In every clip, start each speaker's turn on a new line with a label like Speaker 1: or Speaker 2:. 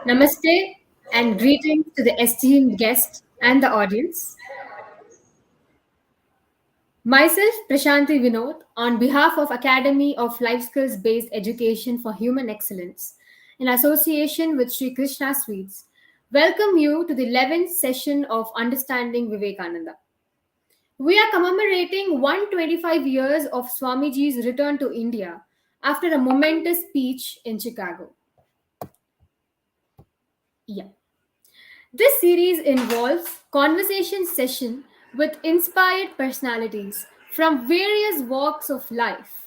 Speaker 1: Namaste and greetings to the esteemed guest and the audience. Myself, Prashanti Vinod, on behalf of Academy of Life Skills Based Education for Human Excellence, in association with Sri Krishna Sweets, welcome you to the 11th session of Understanding Vivekananda. We are commemorating 125 years of Swamiji's return to India after a momentous speech in Chicago. Yeah. This series involves conversation session with inspired personalities from various walks of life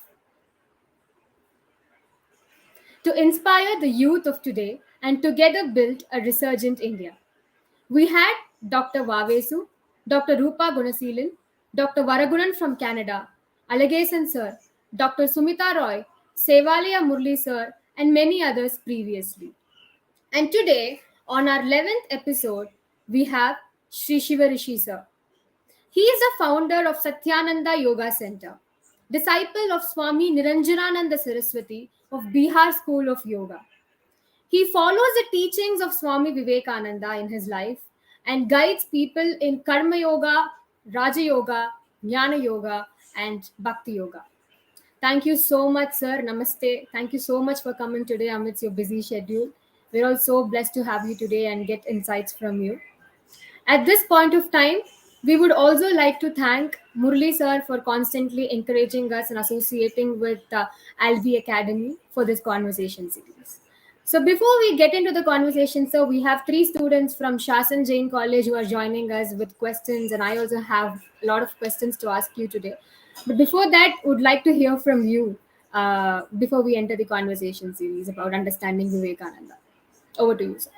Speaker 1: to inspire the youth of today and together build a resurgent India. We had Dr. Vavesu, Dr. Rupa Gunasilan, Dr. Varagunan from Canada, Alagasan sir, Dr. Sumita Roy, Sevalia Murli sir, and many others previously. And today, on our 11th episode, we have Sri Shivarishi sir. He is the founder of Satyananda Yoga Center, disciple of Swami Niranjanananda Saraswati of Bihar School of Yoga. He follows the teachings of Swami Vivekananda in his life and guides people in Karma Yoga, Raja Yoga, Jnana Yoga, and Bhakti Yoga. Thank you so much, sir. Namaste. Thank you so much for coming today amidst your busy schedule. We're all so blessed to have you today and get insights from you. At this point of time, we would also like to thank Murli sir for constantly encouraging us and associating with Albi Academy for this conversation series. So before we get into the conversation, sir, we have three students from Shasan Jain College who are joining us with questions, and I also have a lot of questions to ask you today. But before that, would like to hear from you before we enter the conversation series about understanding Vivekananda. Over to you, sir.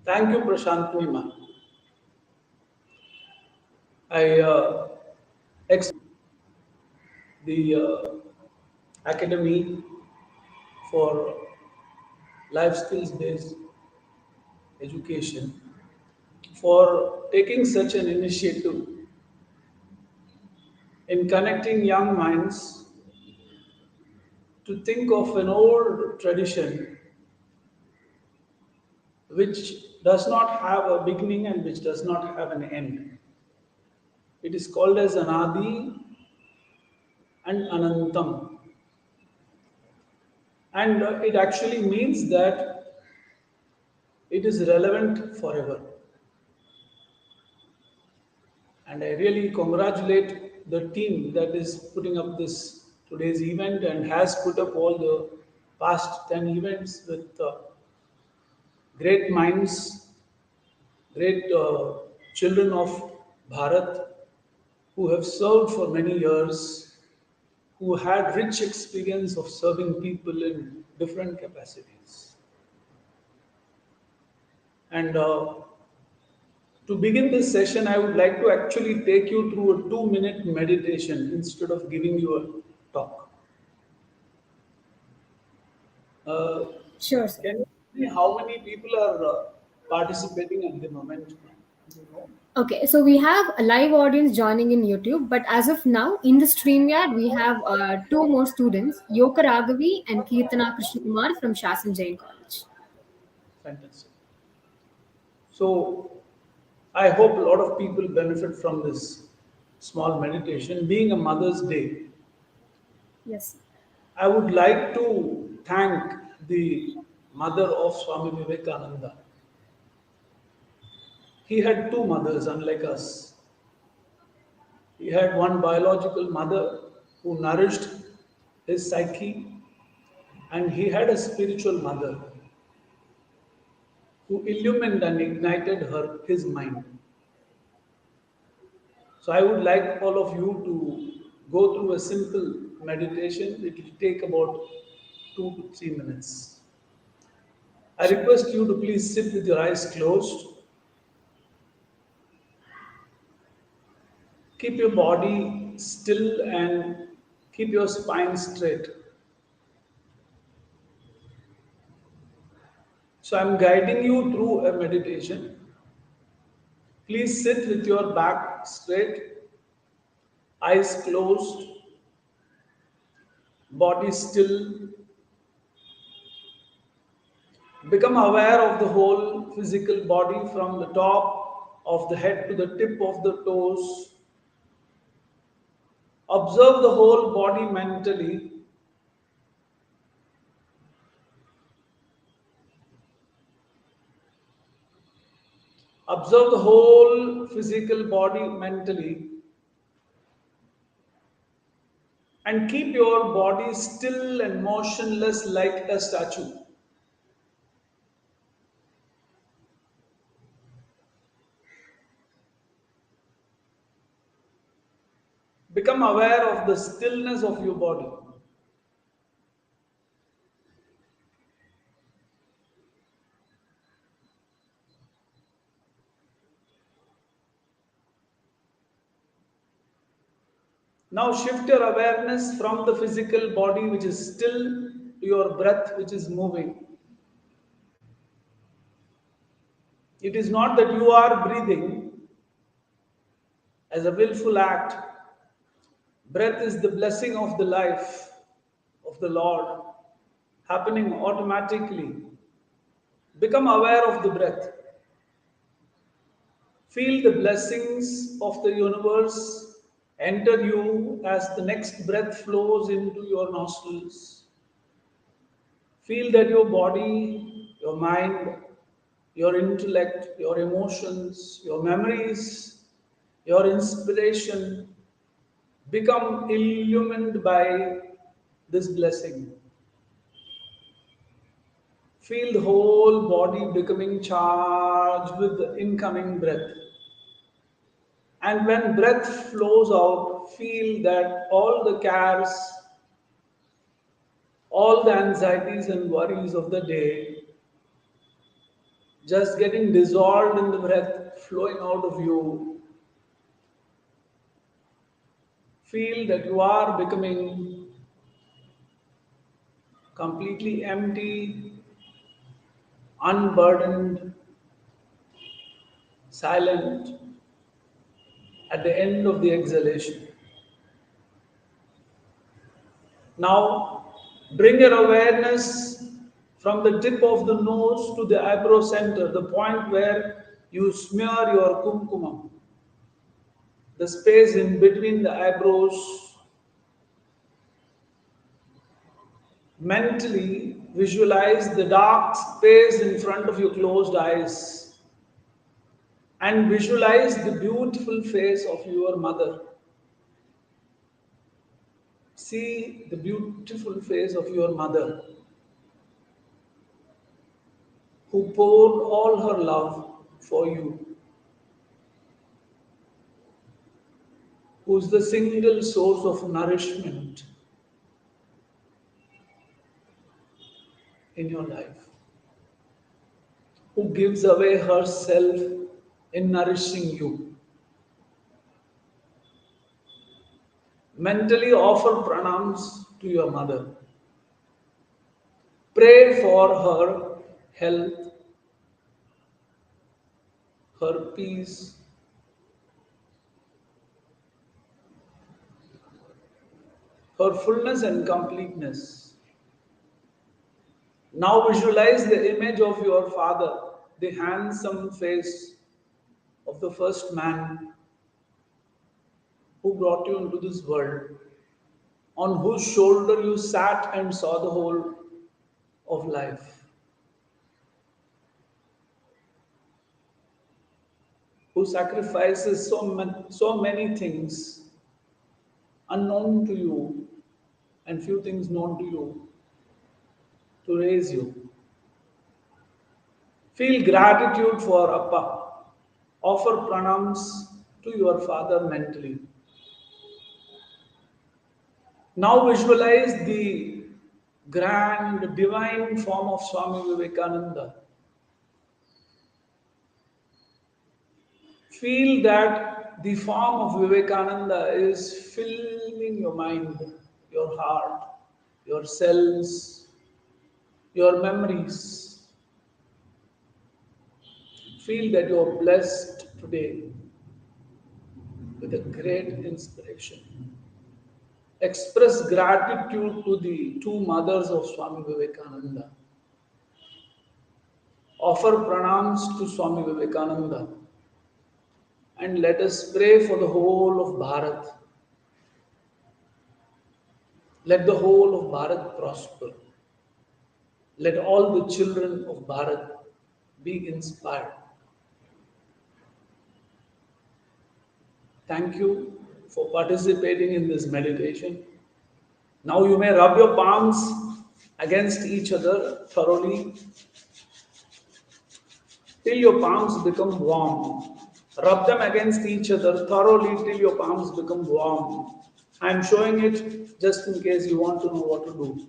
Speaker 2: Thank you, Prashanti ma'am. I the Academy for Life Skills Based Education for taking such an initiative in connecting young minds to think of an old tradition which does not have a beginning and which does not have an end. It is called as Anadi and Anantam. And it actually means that it is relevant forever. And I really congratulate the team that is putting up this today's event and has put up all the past 10 events with great minds, great children of Bharat who have served for many years, who had rich experience of serving people in different capacities. And to begin this session, I would like to actually take you through a 2-minute meditation instead of giving you a talk. Uh,
Speaker 1: Sure, sir.
Speaker 2: can you see how many people are participating at the moment? You know?
Speaker 1: Okay, so we have a live audience joining in YouTube, but as of now, in the StreamYard, we have two more students, Yoka Raghavi and Kirtana Krishnakumar from Shasan Jain College.
Speaker 2: Fantastic. So, I hope a lot of people benefit from this small meditation. Being a Mother's Day,
Speaker 1: Yes.
Speaker 2: I would like to thank the mother of Swami Vivekananda. He had two mothers, unlike us. He had one biological mother who nourished his psyche, and he had a spiritual mother who illumined and ignited his mind. So I would like all of you to go through a simple meditation. It will take about 2 to 3 minutes. I request you to please sit with your eyes closed. Keep your body still and keep your spine straight. So I'm guiding you through a meditation. Please sit with your back straight, eyes closed, body still. Become aware of the whole physical body from the top of the head to the tip of the toes. Observe the whole body mentally. Observe the whole physical body mentally and keep your body still and motionless like a statue. Become aware of the stillness of your body. Now shift your awareness from the physical body which is still to your breath which is moving. It is not that you are breathing as a willful act. Breath is the blessing of the life of the Lord, happening automatically. Become aware of the breath. Feel the blessings of the universe enter you as the next breath flows into your nostrils. Feel that your body, your mind, your intellect, your emotions, your memories, your inspiration become illumined by this blessing. Feel the whole body becoming charged with the incoming breath. And when breath flows out, feel that all the cares, all the anxieties and worries of the day just getting dissolved in the breath flowing out of you. Feel that you are becoming completely empty, unburdened, silent at the end of the exhalation. Now, bring your awareness from the tip of the nose to the eyebrow center, the point where you smear your kumkumam, the space in between the eyebrows. Mentally visualize the dark space in front of your closed eyes and visualize the beautiful face of your mother. See the beautiful face of your mother who poured all her love for you, who's the single source of nourishment in your life, who gives away herself in nourishing you. Mentally offer pranams to your mother. Pray for her health, her peace, her fullness and completeness. Now visualize the image of your father, the handsome face of the first man who brought you into this world, on whose shoulder you sat and saw the whole of life, who sacrifices so many things unknown to you and few things known to you to raise you. Feel gratitude for Appa. Offer pranams to your father mentally. Now visualize the grand divine form of Swami Vivekananda. Feel that the form of Vivekananda is filling your mind, your heart, your cells, your memories. Feel that you are blessed today with a great inspiration. express gratitude to the two mothers of Swami Vivekananda, offer pranams to Swami Vivekananda, and let us pray for the whole of Bharat. Let the whole of Bharat prosper. Let all the children of Bharat be inspired. Thank you for participating in this meditation. Now you may rub your palms against each other thoroughly till your palms become warm. Rub them against each other thoroughly till your palms become warm. I am showing it just in case you want to know what to do.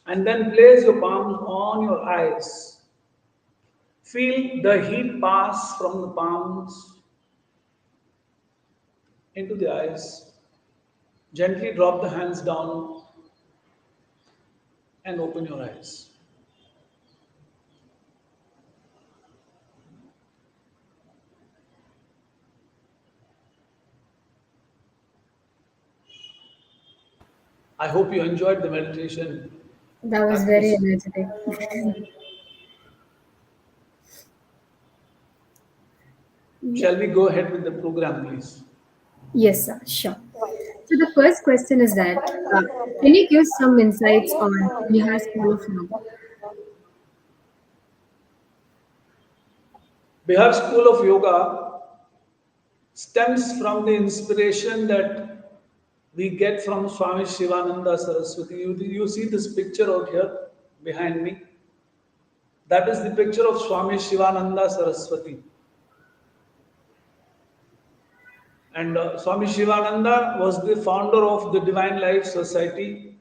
Speaker 2: And then place your palms on your eyes. Feel the heat pass from the palms into the eyes. Gently drop the hands down and open your eyes. I hope you enjoyed the meditation
Speaker 1: That was very
Speaker 2: practice.
Speaker 1: energetic. Yeah.
Speaker 2: Shall we go ahead with the program, please?
Speaker 1: Yes, sir. Sure. So the first question is that can you give some insights on Bihar School of Yoga?
Speaker 2: Bihar School of Yoga stems from the inspiration that we get from Swami Shivananda Saraswati. You see this picture out here behind me? That is the picture of Swami Shivananda Saraswati. And Swami Shivananda was the founder of the Divine Life Society,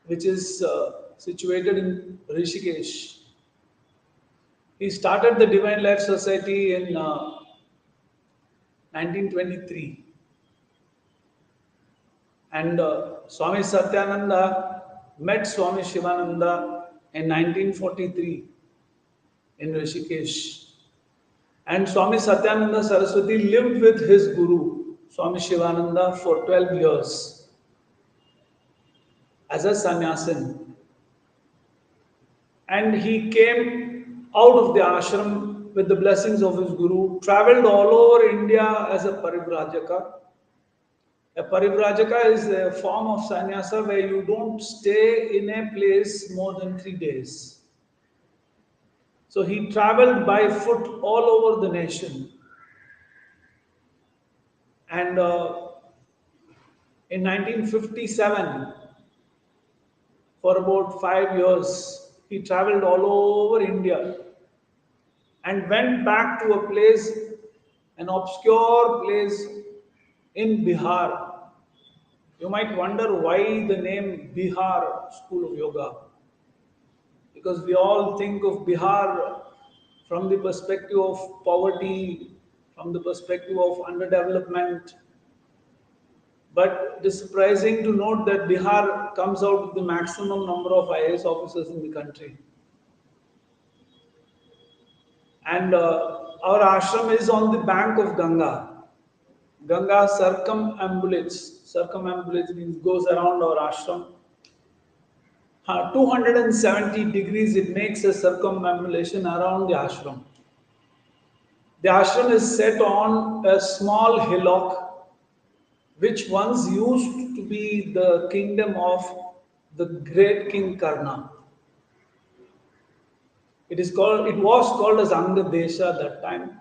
Speaker 2: which is situated in Rishikesh. He started the Divine Life Society in 1923. And Swami Satyananda met Swami Shivananda in 1943 in Rishikesh. And Swami Satyananda Saraswati lived with his guru, Swami Shivananda, for 12 years as a sannyasin. And he came out of the ashram with the blessings of his guru, traveled all over India as a Parivrajaka. A Parivrajaka is a form of sannyasa where you don't stay in a place more than 3 days. So he traveled by foot all over the nation. And in 1957, for about 5 years, he traveled all over India and went back to a place, an obscure place in Bihar. You might wonder why the name Bihar School of Yoga. Because we all think of Bihar from the perspective of poverty, from the perspective of underdevelopment. But it is surprising to note that Bihar comes out with the maximum number of IAS officers in the country. And our ashram is on the bank of Ganga. Ganga circumambulates. Circumambulates means goes around our ashram. 270 degrees it makes a circumambulation around the ashram. The ashram is set on a small hillock which once used to be the kingdom of the great king Karna. It was called as Anga Desha at that time.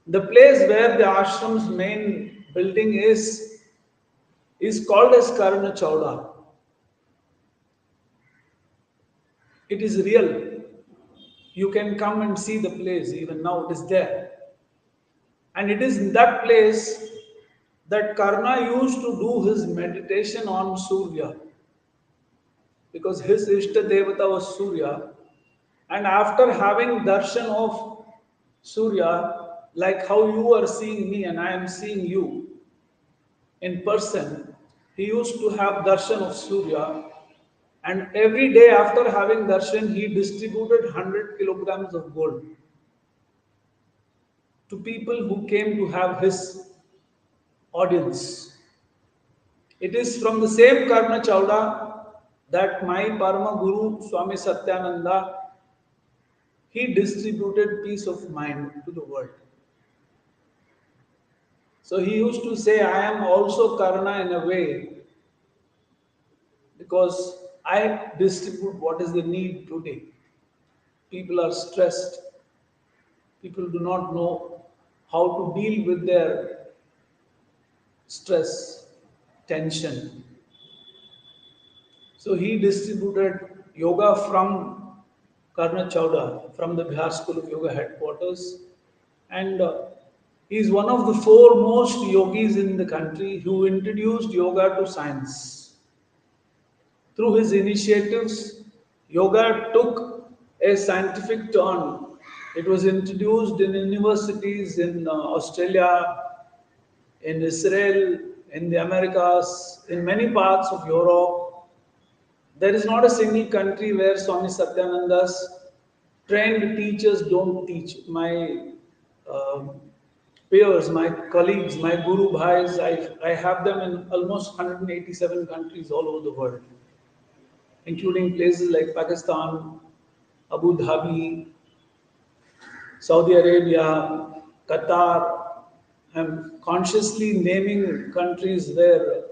Speaker 2: The place where the ashram's main building is called as Karna Chowda. It is real. You can come and see the place, even now it is there. And it is in that place that Karna used to do his meditation on Surya. Because his Ishta Devata was Surya. And after having darshan of Surya, like how you are seeing me and I am seeing you in person, he used to have darshan of Surya. And every day after having darshan, he distributed 100 kilograms of gold to people who came to have his audience. It is from the same Karna Chowda that my Parama Guru Swami Satyananda, he distributed peace of mind to the world. So he used to say, I am also Karna in a way because I distribute what is the need today. People are stressed. People do not know how to deal with their stress, tension. So he distributed yoga from Karna Chowda, from the Bihar School of Yoga headquarters. And he is one of the foremost yogis in the country who introduced yoga to science. Through his initiatives, yoga took a scientific turn. It was introduced in universities in Australia, in Israel, in the Americas, in many parts of Europe. There is not a single country where Swami Satyananda's trained teachers don't teach. My um peers, my colleagues, my guru bhais, I have them in almost 187 countries all over the world, including places like Pakistan, Abu Dhabi, Saudi Arabia, Qatar. I'm consciously naming countries where,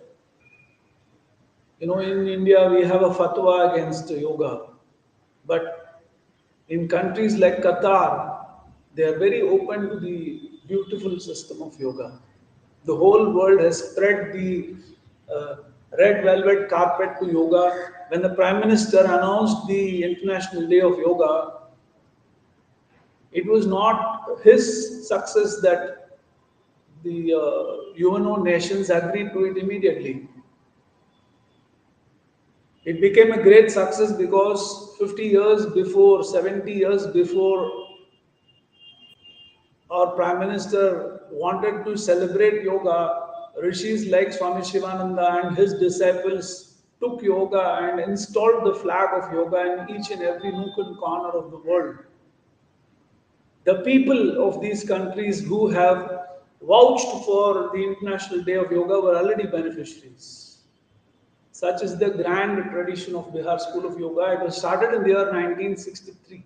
Speaker 2: in India we have a fatwa against yoga, but in countries like Qatar, they are very open to the beautiful system of yoga. The whole world has spread the uh, red velvet carpet to yoga. When the Prime Minister announced the International Day of Yoga, it was not his success that the UNO nations agreed to it immediately. It became a great success because 50 years before, 70 years before, our Prime Minister wanted to celebrate yoga, rishis like Swami Shivananda and his disciples took yoga and installed the flag of yoga in each and every nook and corner of the world. The people of these countries who have vouched for the International Day of Yoga were already beneficiaries. Such is the grand tradition of Bihar School of Yoga. It was started in the year 1963.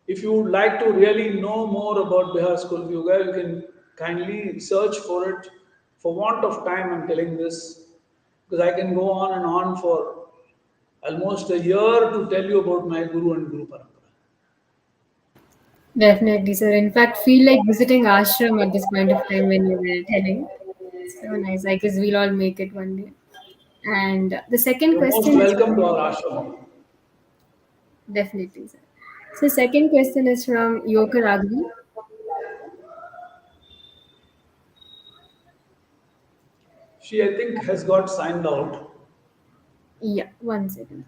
Speaker 2: If you would like to really know more about Bihar School of Yoga, you can kindly search for it. For want of time, I'm telling this because I can go on and on for almost a year to tell you about my Guru and Guru Parampara.
Speaker 1: Definitely, sir. In fact, feel like visiting ashram at this point of time when you were telling. So nice. I guess we'll all make it one day. And the second
Speaker 2: You're most
Speaker 1: question is
Speaker 2: welcome to our ashram.
Speaker 1: definitely, sir. So second question is from Yoga Raghu.
Speaker 2: She, I think, has got signed out.
Speaker 1: Yeah, one second.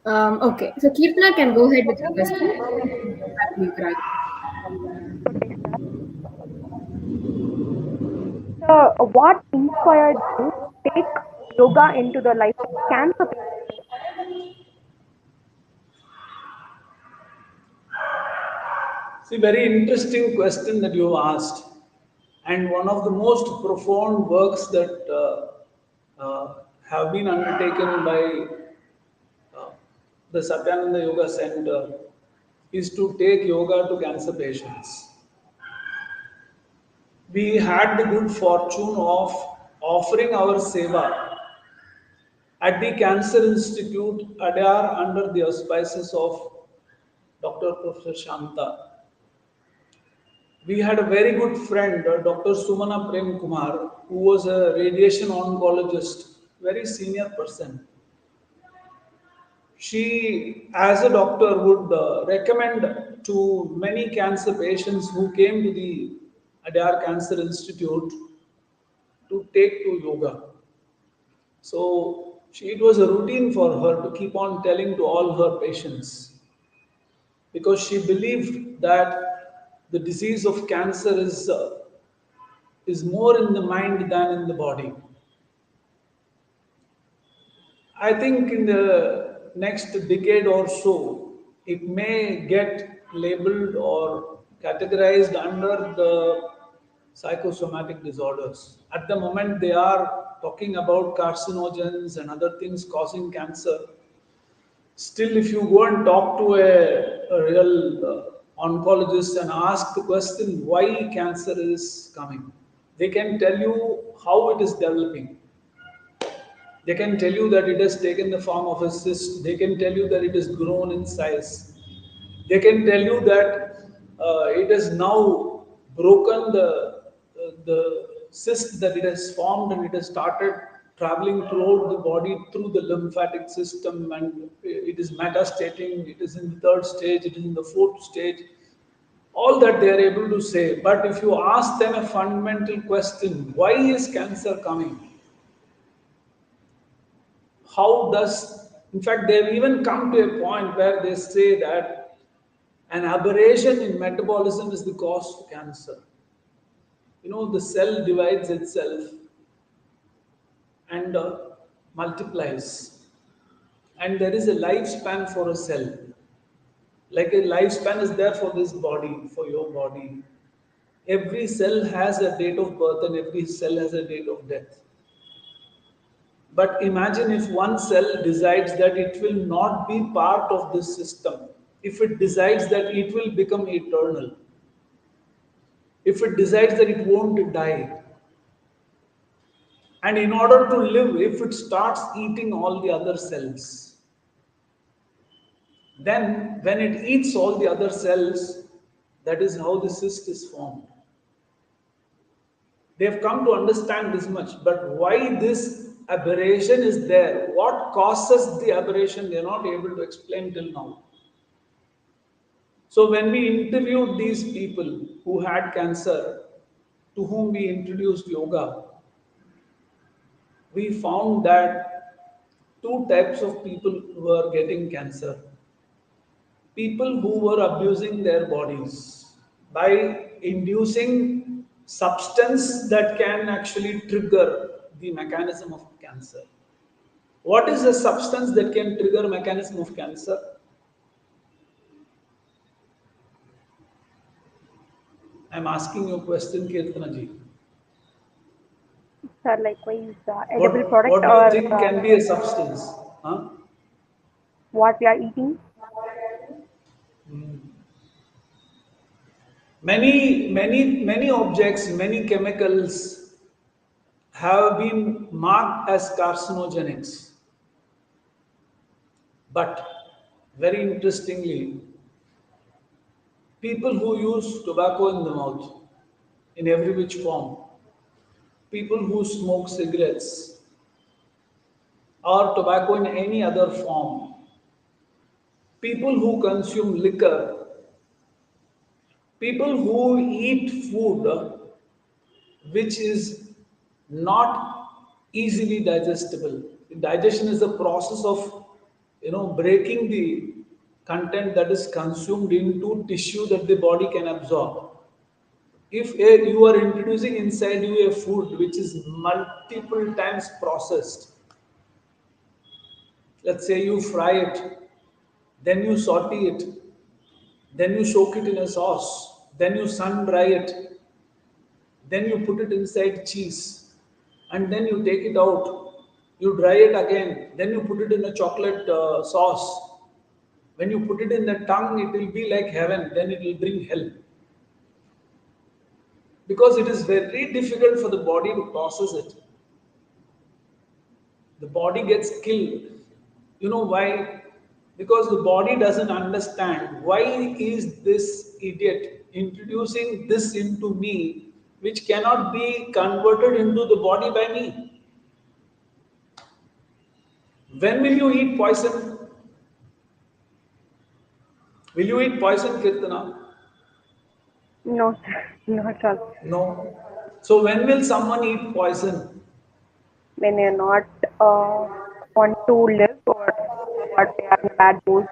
Speaker 1: Okay, so Kirtana can go ahead with your question. Back to Yoga Raghu.
Speaker 3: What inspired you to take yoga into the life of cancer patients?
Speaker 2: See, very interesting question that you asked, and one of the most profound works that have been undertaken by uh, the Satyananda Yoga Center is to take yoga to cancer patients. We had the good fortune of offering our seva at the Cancer Institute, Adyar, under the auspices of Dr. Professor Shanta. We had a very good friend, Dr. Sumana Prem Kumar, who was a radiation oncologist, very senior person. She, as a doctor, would recommend to many cancer patients who came to the Adyar Cancer Institute to take to yoga. So it was a routine for her to keep on telling to all her patients because she believed that the disease of cancer is more in the mind than in the body. I think in the next decade or so, it may get labeled or categorized under the psychosomatic disorders. At the moment, they are talking about carcinogens and other things causing cancer. Still, if you go and talk to a real oncologist and ask the question why cancer is coming, they can tell you how it is developing. They can tell you that it has taken the form of a cyst. They can tell you that it has grown in size. They can tell you that it has now broken the cyst that it has formed, and it has started traveling throughout the body through the lymphatic system, and it is metastating. It is in the third stage. It is in the fourth stage. All that they are able to say. But if you ask them a fundamental question, why is cancer coming? How does, in fact, they've even come to a point where they say that an aberration in metabolism is the cause of cancer. The cell divides itself and multiplies, and there is a lifespan for a cell. Like a lifespan is there for this body, for your body. Every cell has a date of birth and every cell has a date of death. But imagine if one cell decides that it will not be part of this system, if it decides that it will become eternal, if it decides that it won't die, and in order to live, if it starts eating all the other cells, then when it eats all the other cells, that is how the cyst is formed. They have come to understand this much, but why this aberration is there, what causes the aberration, they are not able to explain till now. So when we interviewed these people who had cancer, to whom we introduced yoga, we found that two types of people were getting cancer. People who were abusing their bodies by inducing substance that can actually trigger the mechanism of cancer. What is a substance that can trigger mechanism of cancer? I'm asking you a question, Kirtana ji.
Speaker 3: Sir, likewise, edible
Speaker 2: What
Speaker 3: product
Speaker 2: what do you
Speaker 3: or
Speaker 2: think can be a substance? Huh?
Speaker 3: what we are eating.
Speaker 2: Many objects, many chemicals have been marked as carcinogenics. But very interestingly, people who use tobacco in the mouth in every which form, people who smoke cigarettes or tobacco in any other form, people who consume liquor, people who eat food which is not easily digestible. Digestion is the process of breaking the content that is consumed into tissue that the body can absorb. If you are introducing inside you a food which is multiple times processed, let's say you fry it, then you saute it, then you soak it in a sauce, then you sun dry it, then you put it inside cheese, and then you take it out, you dry it again, then you put it in a chocolate sauce. When you put it in the tongue, it will be like heaven, then it will bring hell. Because it is very difficult for the body to process it. The body gets killed. You know why? Because the body doesn't understand why is this idiot introducing this into me which cannot be converted into the body by me. When will you eat poison? Will you eat poison, Kirtana?
Speaker 3: No, sir, not all.
Speaker 2: No. So when will someone eat poison?
Speaker 3: When they are not want to live or what they are in a bad mood.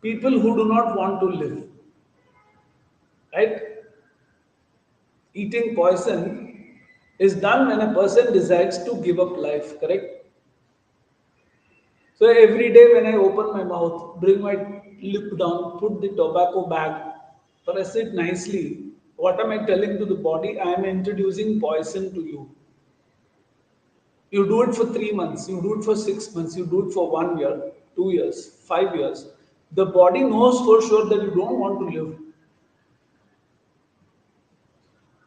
Speaker 2: People who do not want to live, right? Eating poison is done when a person decides to give up life, correct? So every day when I open my mouth, bring my lip down, put the tobacco bag, Press it nicely. What am I telling to the body? I am introducing poison to you. You do it for 3 months, you do it for 6 months, you do it for 1 year, 2 years, 5 years. The body knows for sure that you don't want to live.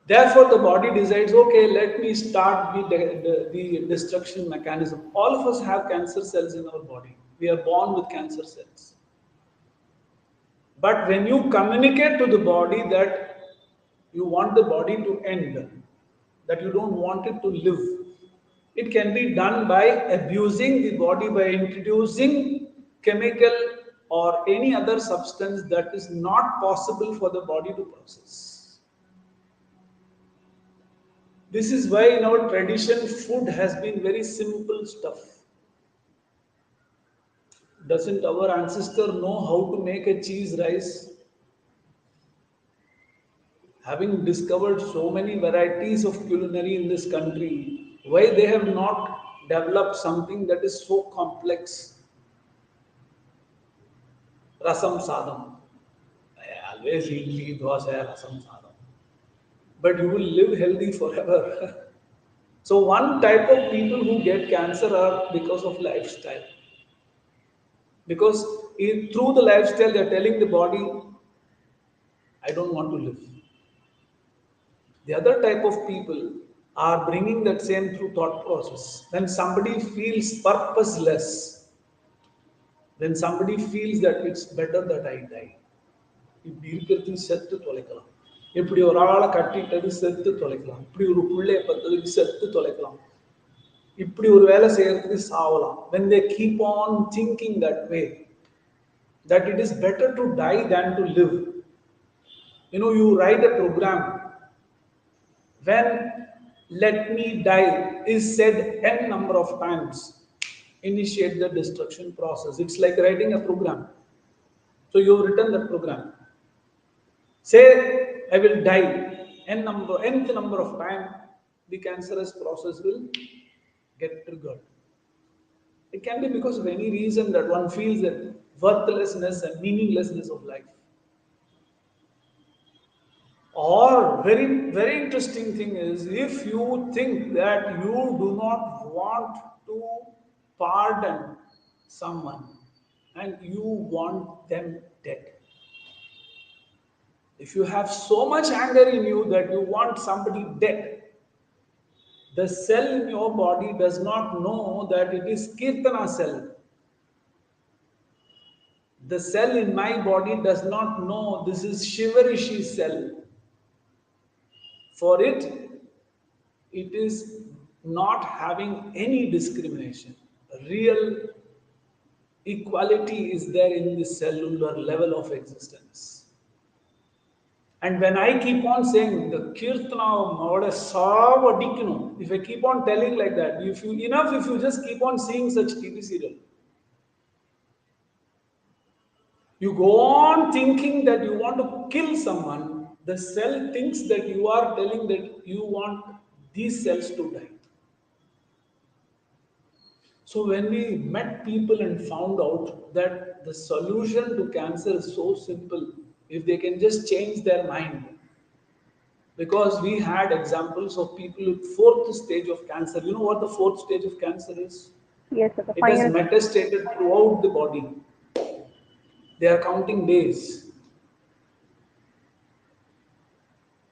Speaker 2: Therefore, the body decides, okay, let me start the destruction mechanism. All of us have cancer cells in our body. We are born with cancer cells. But when you communicate to the body that you want the body to end, that you don't want it to live, it can be done by abusing the body, by introducing chemical or any other substance that is not possible for the body to process. This is why in our tradition, food has been very simple stuff. Doesn't our ancestor know how to make a cheese rice? Having discovered so many varieties of culinary in this country, why they have not developed something that is so complex? Rasam sadam. I always eat dosa, rasam sadam. But you will live healthy forever. So one type of people who get cancer are because of lifestyle. Because through the lifestyle, they are telling the body, I don't want to live. The other type of people are bringing that same through thought process. When somebody feels purposeless, when somebody feels that it's better that I die, இப்படி இருக்கிறது செத்து தொலைக்கலாம், இப்படி ஒரு ஆளை கட்டிட்டது செத்து தொலைக்கலாம், இப்படி ஒரு பிள்ளைய பத்ததுக்கு செத்து தொலைக்கலாம், இப்படி ஒரு வேலை செய்யறதுக்கு சாவலாம். When they keep on thinking that way, that it is better to die than to live. You write a program. When let me die is said n number of times, initiate the destruction process. It's like writing a program. So you've written that program. Say, I will die nth number of time, the cancerous process will get triggered. It can be because of any reason that one feels that worthlessness and meaninglessness of life. Or very, very interesting thing is, if you think that you do not want to pardon someone and you want them dead. If you have so much anger in you that you want somebody dead, the cell in your body does not know that it is Kirtana cell. The cell in my body does not know this is Shivarishi cell. For it is not having any discrimination. Real equality is there in the cellular level of existence. And when I keep on saying the Kirtana Mavada Savadikino, if I keep on telling like that, if you just keep on seeing such TV serial, you go on thinking that you want to kill someone, the cell thinks that you are telling that you want these cells to die. So when we met people and found out that the solution to cancer is so simple, if they can just change their mind. Because we had examples of people with fourth stage of cancer. You know what the fourth stage of cancer is?
Speaker 3: Yes, sir, the
Speaker 2: It has
Speaker 3: final.
Speaker 2: metastated throughout the body. They are counting days.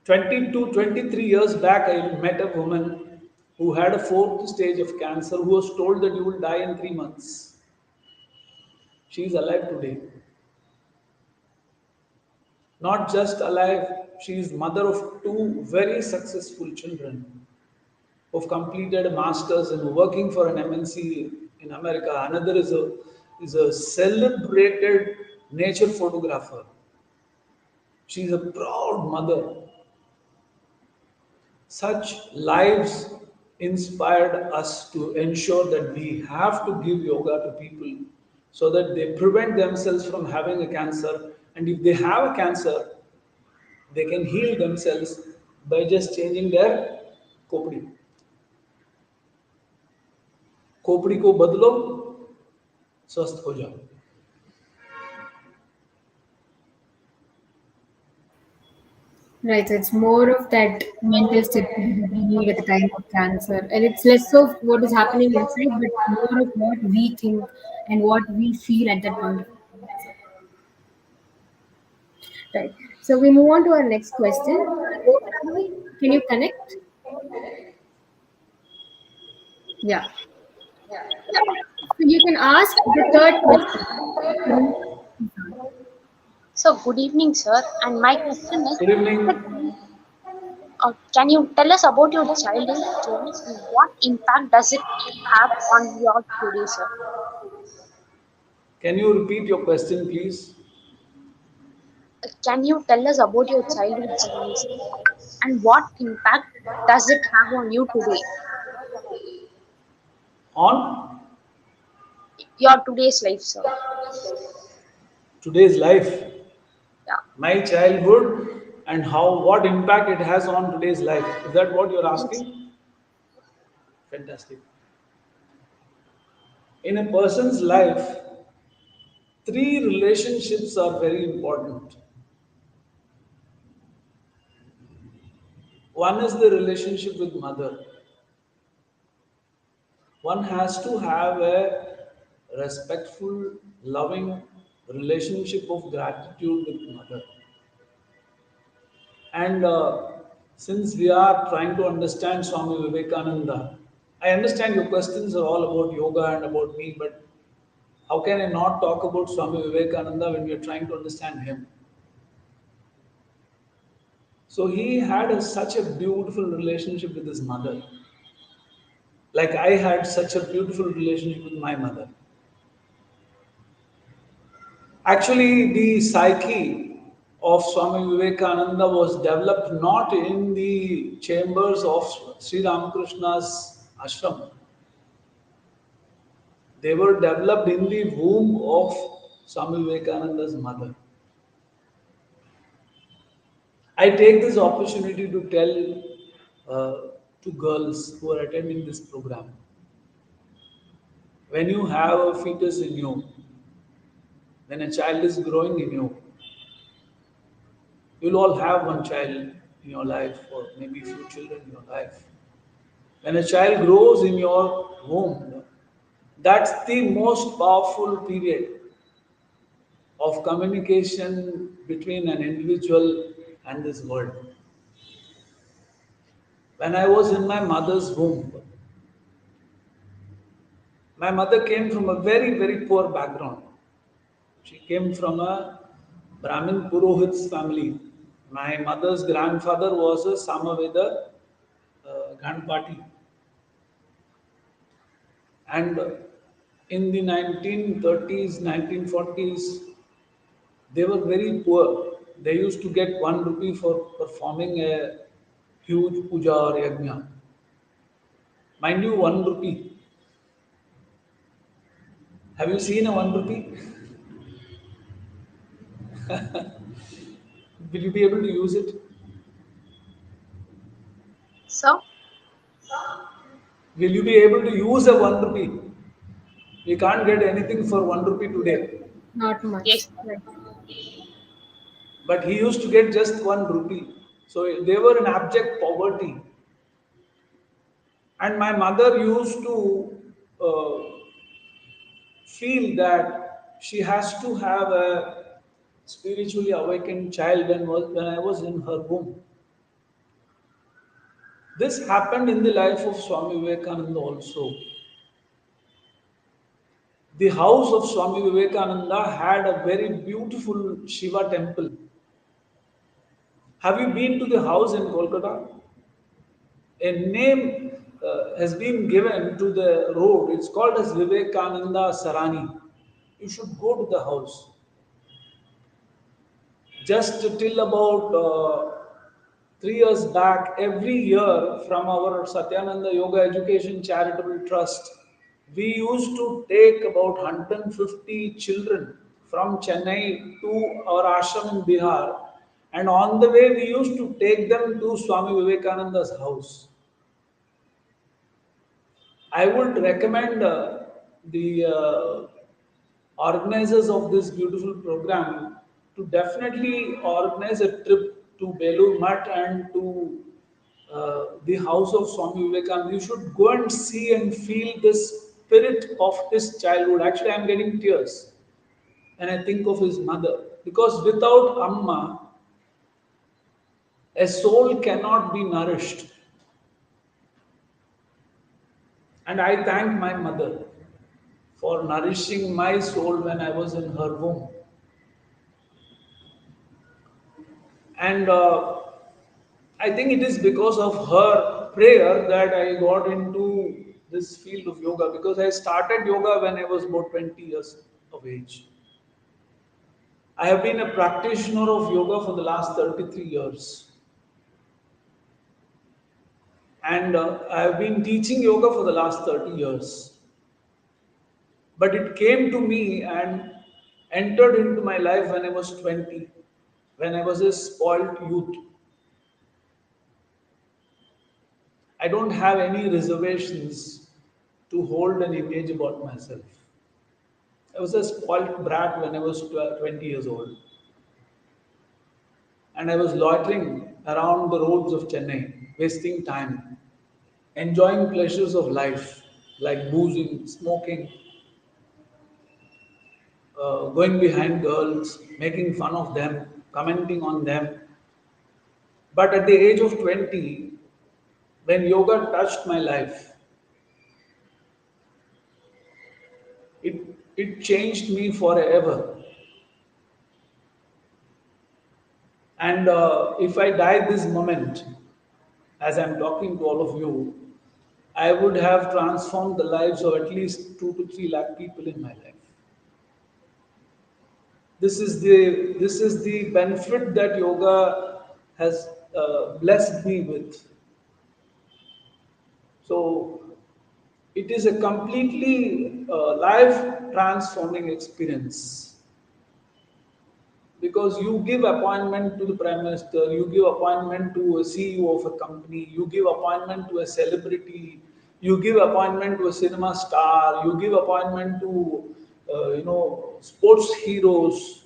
Speaker 2: 22, 23 years back, I met a woman who had a fourth stage of cancer, who was told that you will die in 3 months. She is alive today. Not just alive, she is mother of 2 very successful children who have completed a master's and working for an MNC in America. Another is a celebrated nature photographer. She is a proud mother. Such lives inspired us to ensure that we have to give yoga to people so that they prevent themselves from having a cancer. And if they have a cancer, they can heal themselves by just changing their खोपड़ी. खोपड़ी को बदलो, स्वस्थ हो जाओ.
Speaker 1: Right, so it's more of that mental stability that we need at the time of cancer. And it's less of what is happening inside, but more of what we think and what we feel at that point of time. That's it. Right. So we move on to our next question. Gopinath, can you connect? Yeah. So you can ask the third question.
Speaker 4: So, good evening, sir. And my question is,
Speaker 2: Good evening.
Speaker 4: can you tell us about your childhood journey and what impact does it have on your today, sir?
Speaker 2: Can you repeat your question, please?
Speaker 4: Can you tell us about your childhood journey, sir? And what impact does it have on you today,
Speaker 2: On
Speaker 4: your today's life, sir?
Speaker 2: today's life,
Speaker 4: Yeah.
Speaker 2: my childhood, and how what impact it has on today's life. Is that what you're
Speaker 4: Yes.
Speaker 2: asking? Fantastic. In a person's life, three relationships are very important. One is the relationship with mother. One has to have a respectful, loving relationship of gratitude with mother. And since we are trying to understand Swami Vivekananda, I understand your questions are all about yoga and about me, but how can I not talk about Swami Vivekananda when we are trying to understand him? So he had such a beautiful relationship with his mother, like I had such a beautiful relationship with my mother. Actually, the psyche of Swami Vivekananda was developed not in the chambers of Sri Ramakrishna's ashram. They were developed in the womb of Swami Vivekananda's mother. I take this opportunity to tell to girls who are attending this program, when you have a fetus in you, when a child is growing in you, you'll all have one child in your life, or maybe few children in your life. When a child grows in your womb, that's the most powerful period of communication between an individual and this world. When I was in my mother's womb, my mother came from a very, very poor background. She came from a Brahmin Purohit's family. My mother's grandfather was a Samaveda Ganpati. And in the 1930s, 1940s, they were very poor. They used to get 1 rupee for performing a huge puja or yajna. Mind you, 1 rupee. Have you seen a 1 rupee? Will you be able to use it?
Speaker 4: So,
Speaker 2: Will you be able to use a 1 rupee? We can't get anything for 1 rupee today.
Speaker 1: Not much.
Speaker 4: yes.
Speaker 1: Right.
Speaker 2: But he used to get just 1 rupee. So they were in abject poverty. And my mother used to feel that she has to have a spiritually awakened child when I was in her womb. This happened in the life of Swami Vivekananda also. The house of Swami Vivekananda had a very beautiful Shiva temple. Have you been to the house in Kolkata? A name has been given to the road. It's called as Vivekananda Sarani. You should go to the house. Just till about 3 years back, every year from our Satyananda Yoga Education Charitable Trust, we used to take about 150 children from Chennai to our ashram in Bihar. And on the way, we used to take them to Swami Vivekananda's house. I would recommend the organizers of this beautiful program to definitely organize a trip to Belur Mutt and to the house of Swami Vivekananda, you should go and see and feel the spirit of his childhood. Actually, I'm getting tears when I think of his mother. Because without Amma, a soul cannot be nourished. And I thank my mother for nourishing my soul when I was in her womb. And I think it is because of her prayer that I got into this field of yoga, because I started yoga when I was about 20 years of age. I have been a practitioner of yoga for the last 33 years. And I have been teaching yoga for the last 30 years. But it came to me and entered into my life when I was 20, when I was a spoiled youth. I don't have any reservations to hold an image about myself. I was a spoiled brat when I was 20 years old. And I was loitering around the roads of Chennai, wasting time, enjoying pleasures of life like boozing, smoking, going behind girls, making fun of them, commenting on them. But at the age of 20, when yoga touched my life, it, it changed me forever. And if I die this moment, as I'm talking to all of you, I would have transformed the lives of at least 2 to 3 lakh people in my life. This is the benefit that yoga has blessed me with. So it is a completely life transforming experience, because you give appointment to the prime minister, you give appointment to a CEO of a company, you give appointment to a celebrity, you give appointment to a cinema star, you give appointment to sports heroes.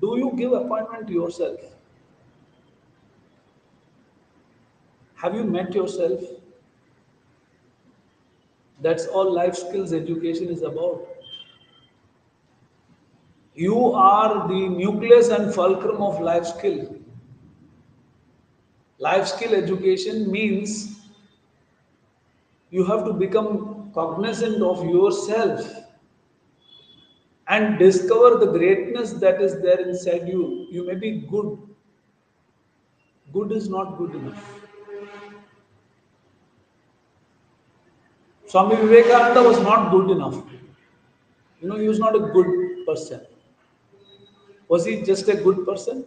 Speaker 2: Do you give appointment to yourself? Have you met yourself? That's all life skills education is about. You are the nucleus and fulcrum of life skill. Life skill education means you have to become cognizant of yourself and discover the greatness that is there inside you. You may be good. Good is not good enough. Swami Vivekananda was not good enough. He was not a good person. Was he just a good person?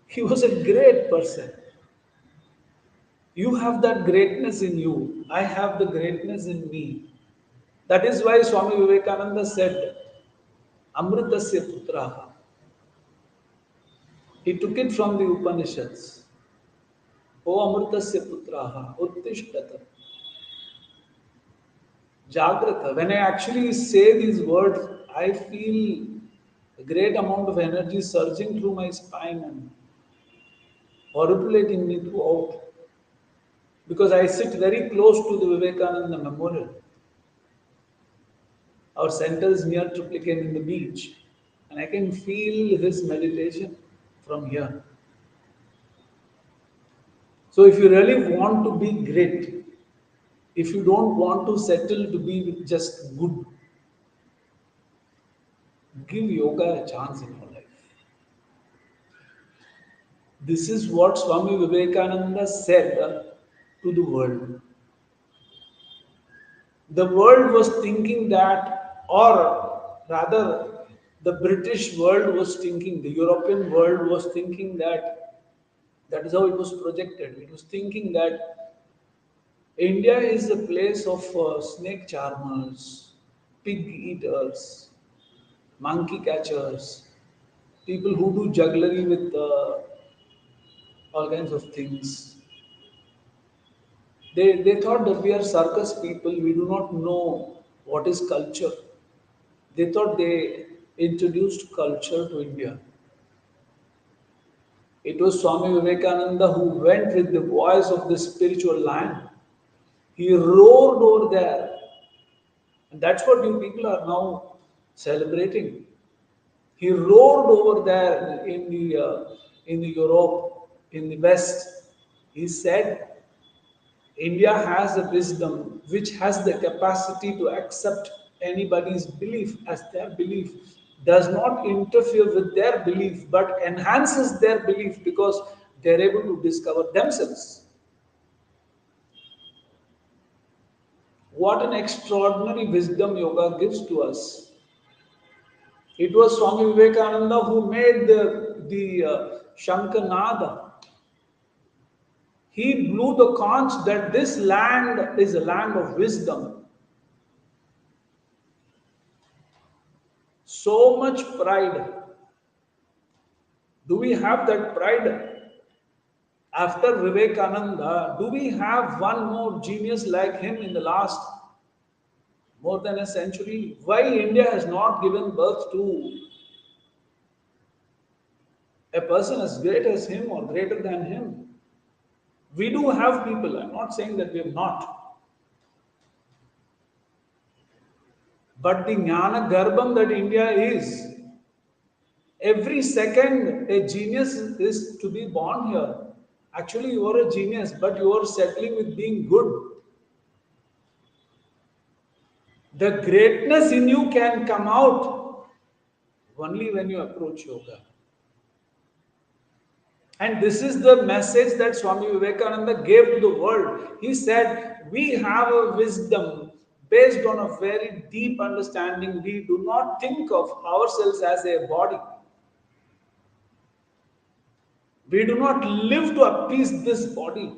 Speaker 2: He was a great person. You have that greatness in you. I have the greatness in me. That is why Swami Vivekananda said, Amritasya putraha. He took it from the Upanishads. O Amritasya putraha, uttishtata, jagrata. When I actually say these words, I feel a great amount of energy surging through my spine and horripilate me throughout. Because I sit very close to the Vivekananda Memorial. Our center is near Triplicane in the beach, and I can feel his meditation from here. So, if you really want to be great, if you don't want to settle to be just good, give yoga a chance in your life. This is what Swami Vivekananda said to the world. The world was thinking that, or rather, the British world was thinking, the European world was thinking that is how it was projected. It was thinking that India is a place of snake charmers, pig eaters, monkey catchers, people who do jugglery with all kinds of things. They thought that we are circus people, we do not know what is culture. They thought they introduced culture to India. It was Swami Vivekananda who went with the voice of the spiritual lion. He roared over there. And that's what you people are now celebrating. He roared over there in the Europe, in the West. He said, India has a wisdom which has the capacity to accept anybody's belief as their belief, does not interfere with their belief but enhances their belief because they're able to discover themselves. What an extraordinary wisdom yoga gives to us. It was Swami Vivekananda who made the Shankanada. He blew the conch that this land is a land of wisdom. So much pride. Do we have that pride? After Vivekananda, do we have one more genius like him in the last more than a century? Why India has not given birth to a person as great as him or greater than him? We do have people, I'm not saying that we have not. But the Jnana Garbham that India is, every second a genius is to be born here. Actually, you are a genius, but you are settling with being good. The greatness in you can come out only when you approach yoga. And this is the message that Swami Vivekananda gave to the world. He said, we have a wisdom based on a very deep understanding. We do not think of ourselves as a body. We do not live to appease this body.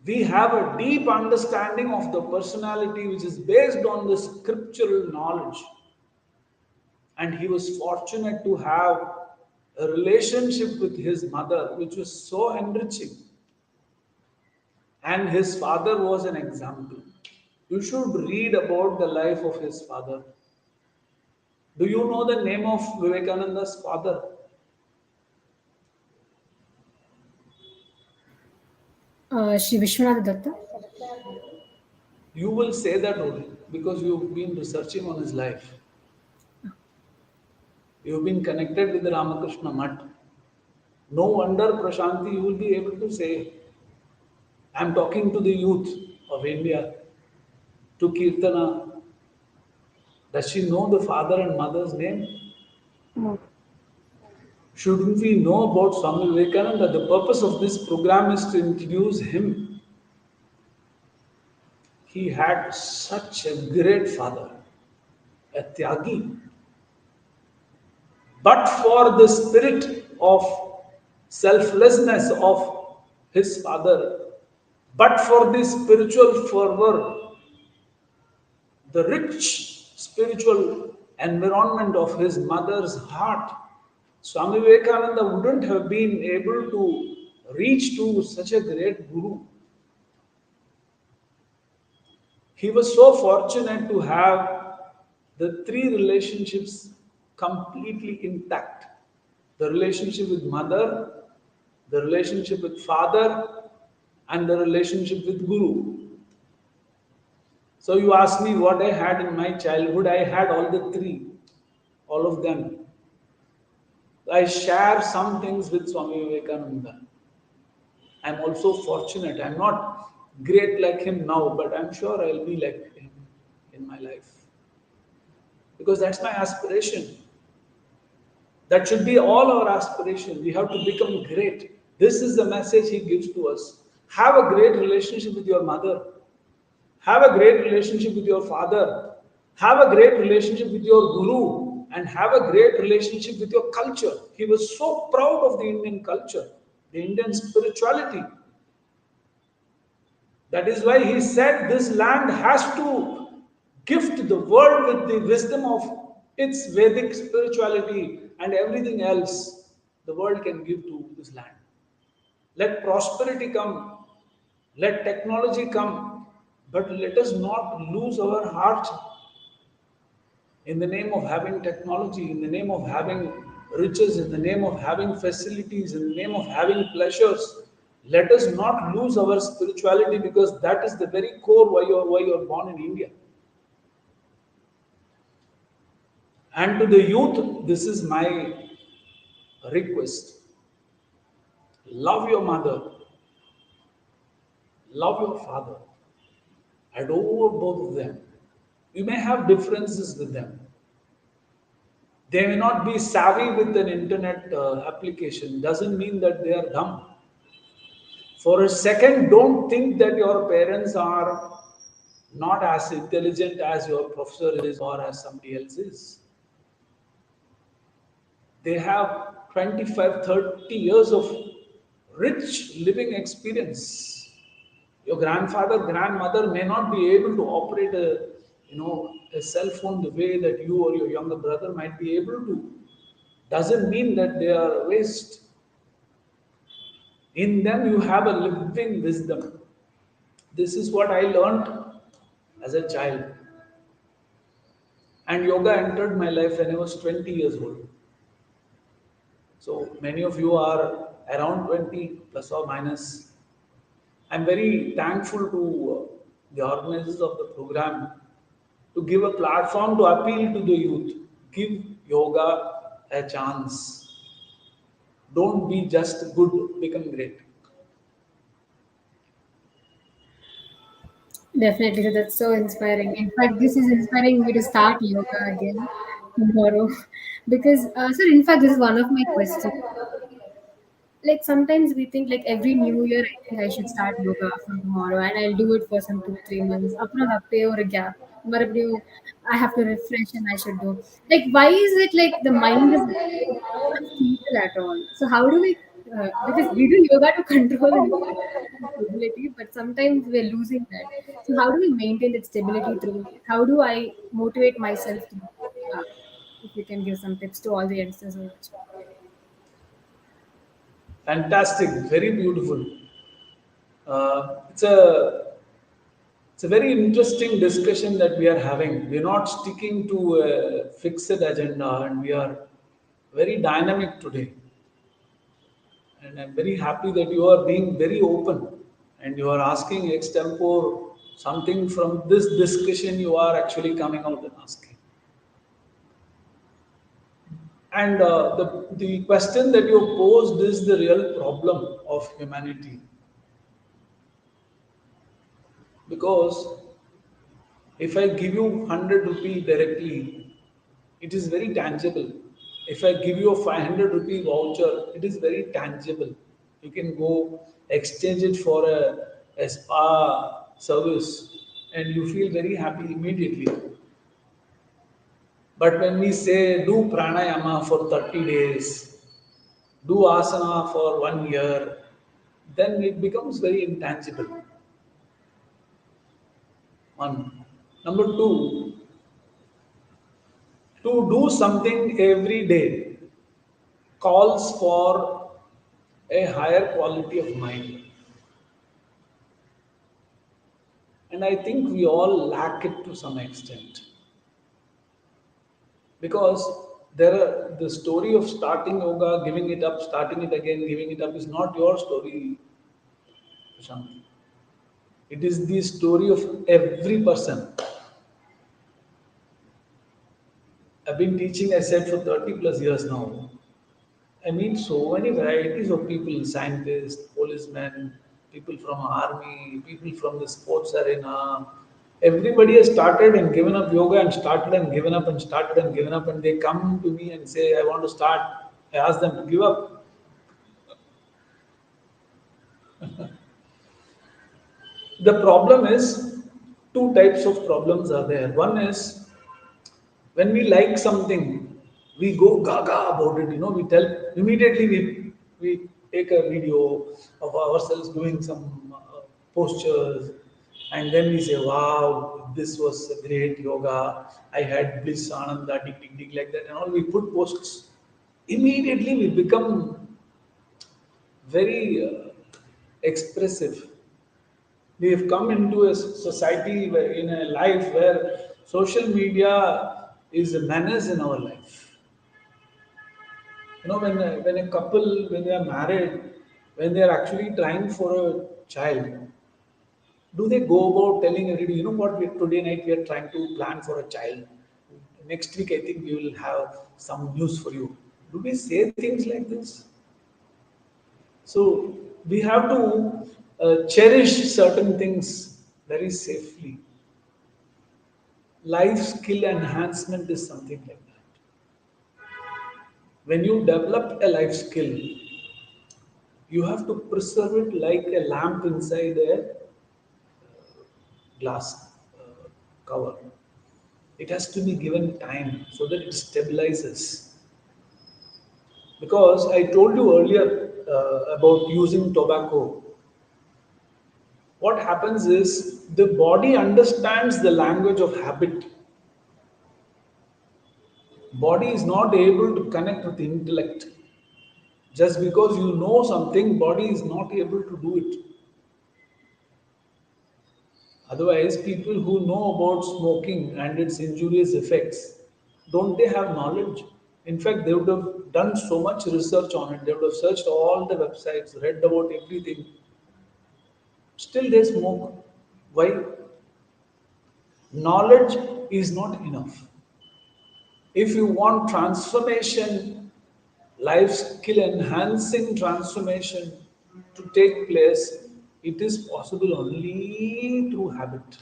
Speaker 2: We have a deep understanding of the personality which is based on the scriptural knowledge. And he was fortunate to have a relationship with his mother which was so enriching. And his father was an example. You should read about the life of his father. Do you know the name of Vivekananda's father?
Speaker 1: Sri Vishwanath Datta.
Speaker 2: You will say that only because you've been researching on his life. You've been connected with the Ramakrishna Mutt. No wonder, Prashanti, you will be able to say, I'm talking to the youth of India, to Kirtana. Does she know the father and mother's name?
Speaker 3: No.
Speaker 2: Shouldn't we know about Swami Vivekananda? The purpose of this program is to introduce him. He had such a great father, a Tyagi. But for the spirit of selflessness of his father, but for the spiritual fervor, the rich spiritual environment of his mother's heart, Swami Vivekananda wouldn't have been able to reach to such a great guru. He was so fortunate to have the three relationships completely intact. The relationship with mother, the relationship with father, and the relationship with guru. So you ask me what I had in my childhood, I had all the three, all of them. I share some things with Swami Vivekananda. I'm also fortunate. I'm not great like him now, but I'm sure I'll be like him in my life. Because that's my aspiration. That should be all our aspiration. We have to become great. This is the message he gives to us. Have a great relationship with your mother. Have a great relationship with your father. Have a great relationship with your guru. And have a great relationship with your culture. He was so proud of the Indian culture, the Indian spirituality. That is why he said this land has to gift the world with the wisdom of its Vedic spirituality and everything else the world can give to this land. Let prosperity come, let technology come, but let us not lose our heart in the name of having technology, in the name of having riches, in the name of having facilities, in the name of having pleasures. Let us not lose our spirituality, because that is the very core why you're born in India. And to the youth, this is my request. Love your mother, love your father, adore both of them. You may have differences with them. They may not be savvy with an internet application, doesn't mean that they are dumb. For a second, don't think that your parents are not as intelligent as your professor is or as somebody else is. They have 25, 30 years of rich living experience. Your grandfather, grandmother may not be able to operate a cell phone the way that you or your younger brother might be able to. Doesn't mean that they are a waste. In them you have a living wisdom. This is what I learned as a child. And yoga entered my life when I was 20 years old. So many of you are around 20 plus or minus. I'm very thankful to the organizers of the program to give a platform to appeal to the youth. Give yoga a chance. Don't be just good, become great.
Speaker 1: Definitely, so that's so inspiring. In fact, this is inspiring me to start yoga again tomorrow because, sir, in fact, this is one of my questions. Like sometimes we think like every new year, I think I should start yoga from tomorrow, and I'll do it for some 2 3 months. After that, pay or a gap. Marabu, I have to refresh and I should do. Like, why is it like the mind is not stable at all? So how do we? Because we do yoga to control and stability, but sometimes we're losing that. So how do we maintain that stability through? How do I motivate myself to? Uh, if you can give some tips to all the youngsters who watch.
Speaker 2: Fantastic, very beautiful. It's a very interesting discussion that we are having. We are not sticking to a fixed agenda, and we are very dynamic today. And I'm very happy that you are being very open and you are asking extempore something from this discussion. You are actually coming out and asking. And the question that you posed is the real problem of humanity, because if I give you 100 rupee directly, it is very tangible. If I give you a 500 rupee voucher, it is very tangible. You can go exchange it for a spa service and you feel very happy immediately. But when we say do pranayama for 30 days, do asana for 1 year, then it becomes very intangible. One. Number two, to do something every day calls for a higher quality of mind. And I think we all lack it to some extent. Because the story of starting yoga, giving it up, starting it again, giving it up is not your story, Prashant. It is the story of every person. I've been teaching, I said, for 30 plus years now. I meet so many varieties of people, scientists, policemen, people from army, people from the sports arena. Everybody has started and given up yoga and started and given up and started and given up, and they come to me and say, I want to start. I ask them to give up. The problem is, two types of problems are there. One is when we like something, we go gaga about it. We tell immediately. We take a video of ourselves doing some postures, and then we say, "Wow, this was a great yoga. I had bliss, ananda, dig dig dig like that," and all. We put posts. Immediately, we become very expressive. We have come into a society in a life where social media is a menace in our life. When a couple, when they are married, when they are actually trying for a child, do they go about telling everybody, what, today night we are trying to plan for a child. Next week, I think we will have some news for you. Do we say things like this? So we have to cherish certain things very safely. Life skill enhancement is something like that. When you develop a life skill, you have to preserve it like a lamp inside a glass cover. It has to be given time so that it stabilizes. Because I told you earlier about using tobacco. What happens is the body understands the language of habit. Body is not able to connect with intellect. Just because you know something, body is not able to do it. Otherwise, people who know about smoking and its injurious effects, don't they have knowledge? In fact, they would have done so much research on it. They would have searched all the websites, read about everything. Still, they smoke. Why? Knowledge is not enough. If you want transformation, life skill enhancing transformation to take place, it is possible only through habit.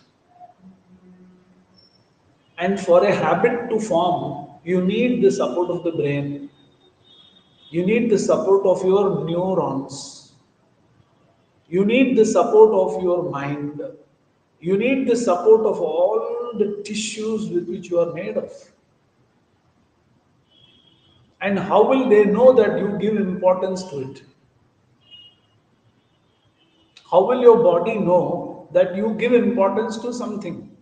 Speaker 2: And for a habit to form, you need the support of the brain, you need the support of your neurons, you need the support of your mind, you need the support of all the tissues with which you are made of. And how will they know that you give importance to it? How will your body know that you give importance to something?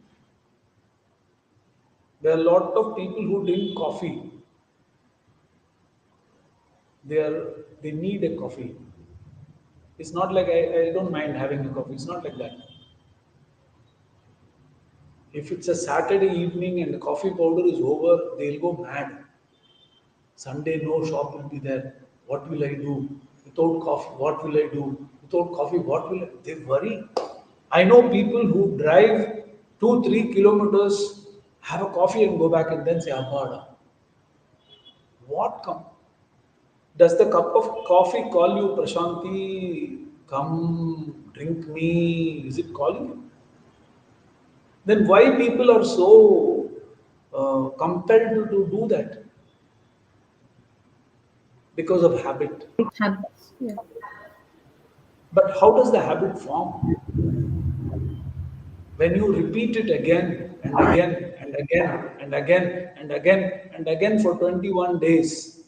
Speaker 2: There are a lot of people who drink coffee. They need a coffee. It's not like I don't mind having a coffee. It's not like that. If it's a Saturday evening and the coffee powder is over, they'll go mad. Sunday, no shop will be there. What will I do? Without coffee, what will I do? Without coffee, what will I? They worry. I know people who drive 2-3 kilometers, have a coffee and go back and then say, Abada. What come? Does the cup of coffee call you, Prashanti? Come, drink me. Is it calling you? Then why people are so compelled to do that? Because of habit.
Speaker 1: Habits. Yeah.
Speaker 2: But how does the habit form? When you repeat it again and again and again and again and again and again for 21 days,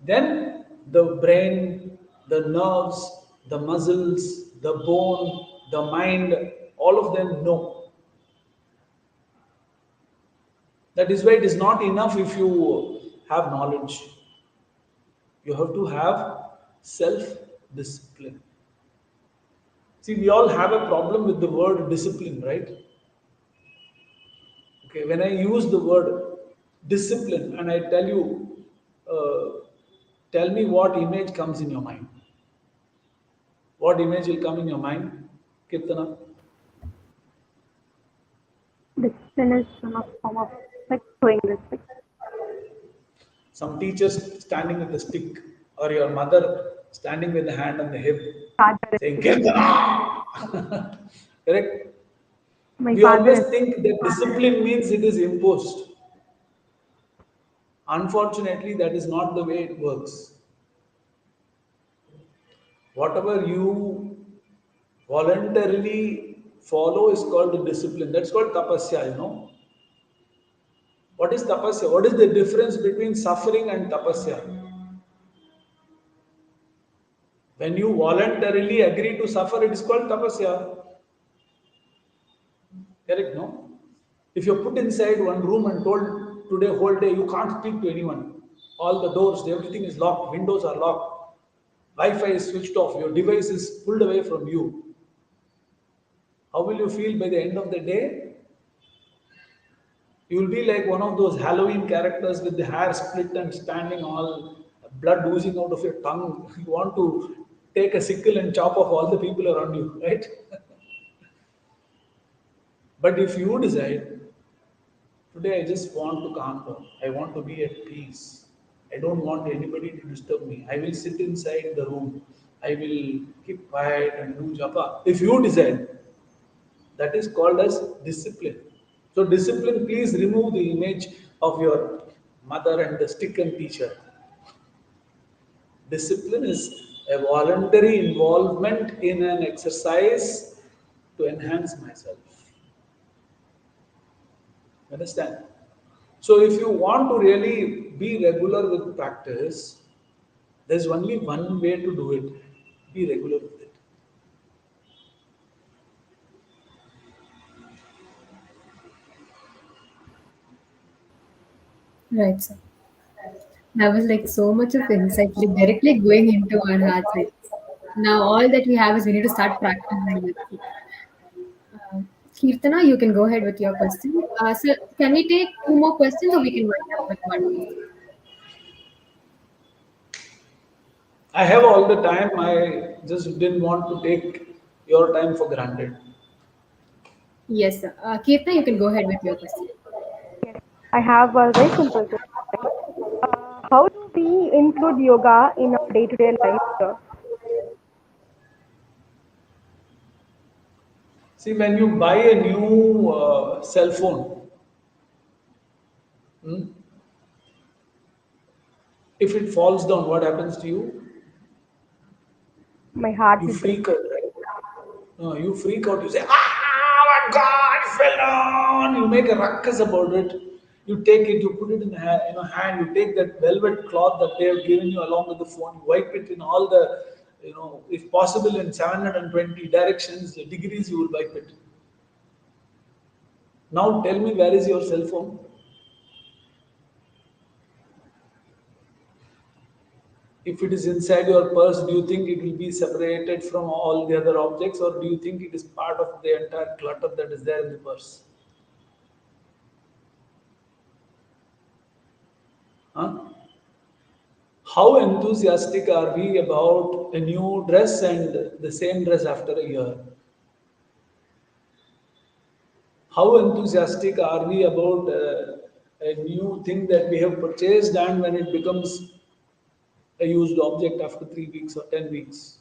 Speaker 2: then the brain, the nerves, the muscles, the bone, the mind, all of them know. That is why it is not enough if you have knowledge. You have to have self discipline. See, we all have a problem with the word discipline, right? Okay, when I use the word discipline and I tell you, tell me what image comes in your mind. What image will come in your mind? Kirtana?
Speaker 3: Discipline is one of form of respect, showing respect.
Speaker 2: Some teachers standing with a stick, or your mother standing with a hand on the hip,
Speaker 3: Father
Speaker 2: saying,
Speaker 3: is
Speaker 2: Kirtana! Correct?
Speaker 3: my
Speaker 2: We
Speaker 3: father
Speaker 2: always
Speaker 3: is
Speaker 2: think that discipline means it is imposed. Unfortunately, that is not the way it works. Whatever you voluntarily follow is called discipline. That's called tapasya. What is tapasya? What is the difference between suffering and tapasya? When you voluntarily agree to suffer, it is called tapasya. Correct, no? If you're put inside one room and told today, whole day, you can't speak to anyone. All the doors, everything is locked, windows are locked, Wi-Fi is switched off, your device is pulled away from you. How will you feel by the end of the day? You will be like one of those Halloween characters with the hair split and standing all blood oozing out of your tongue. You want to take a sickle and chop off all the people around you, right? But if you decide, today I just want to calm down, I want to be at peace, I don't want anybody to disturb me, I will sit inside the room, I will keep quiet and do japa. If you decide, that is called as discipline. So, discipline, please remove the image of your mother and the stick and teacher. Discipline is a voluntary involvement in an exercise to enhance myself. Understand? So, if you want to really be regular with practice, there's only one way to do it, be regular with it.
Speaker 1: Right, sir. That was like so much of insight, like directly going into our hearts. Like now, all that we have is we need to start practicing it. Uh, Kirtana, you can go ahead with your question. So, can we take two more questions, or we can wind up with one question?
Speaker 2: I have all the time, I just didn't want to take your time for granted.
Speaker 1: Yes, sir. Kirtana, you can go ahead with your question.
Speaker 3: Yes, I have a very simple question. How do we include yoga in our day-to-day life, sir?
Speaker 2: See, when you buy a new cell phone, hmm, if it falls down, what happens to you?
Speaker 3: My heart
Speaker 2: You
Speaker 3: will break.
Speaker 2: freak out, right? No, you freak out. You say, "Ah, my God, it fell down!" You make a ruckus about it. You take it, you put it in a hand. You take that velvet cloth that they have given you along with the phone. You wipe it in all the, if possible, in 720 directions, degrees. You will wipe it. Now tell me, where is your cell phone? If it is inside your purse, do you think it will be separated from all the other objects, or do you think it is part of the entire clutter that is there in the purse? Huh? How enthusiastic are we about a new dress and the same dress after a year? How enthusiastic are we about a new thing that we have purchased, and when it becomes a used object after 3 weeks or 10 weeks?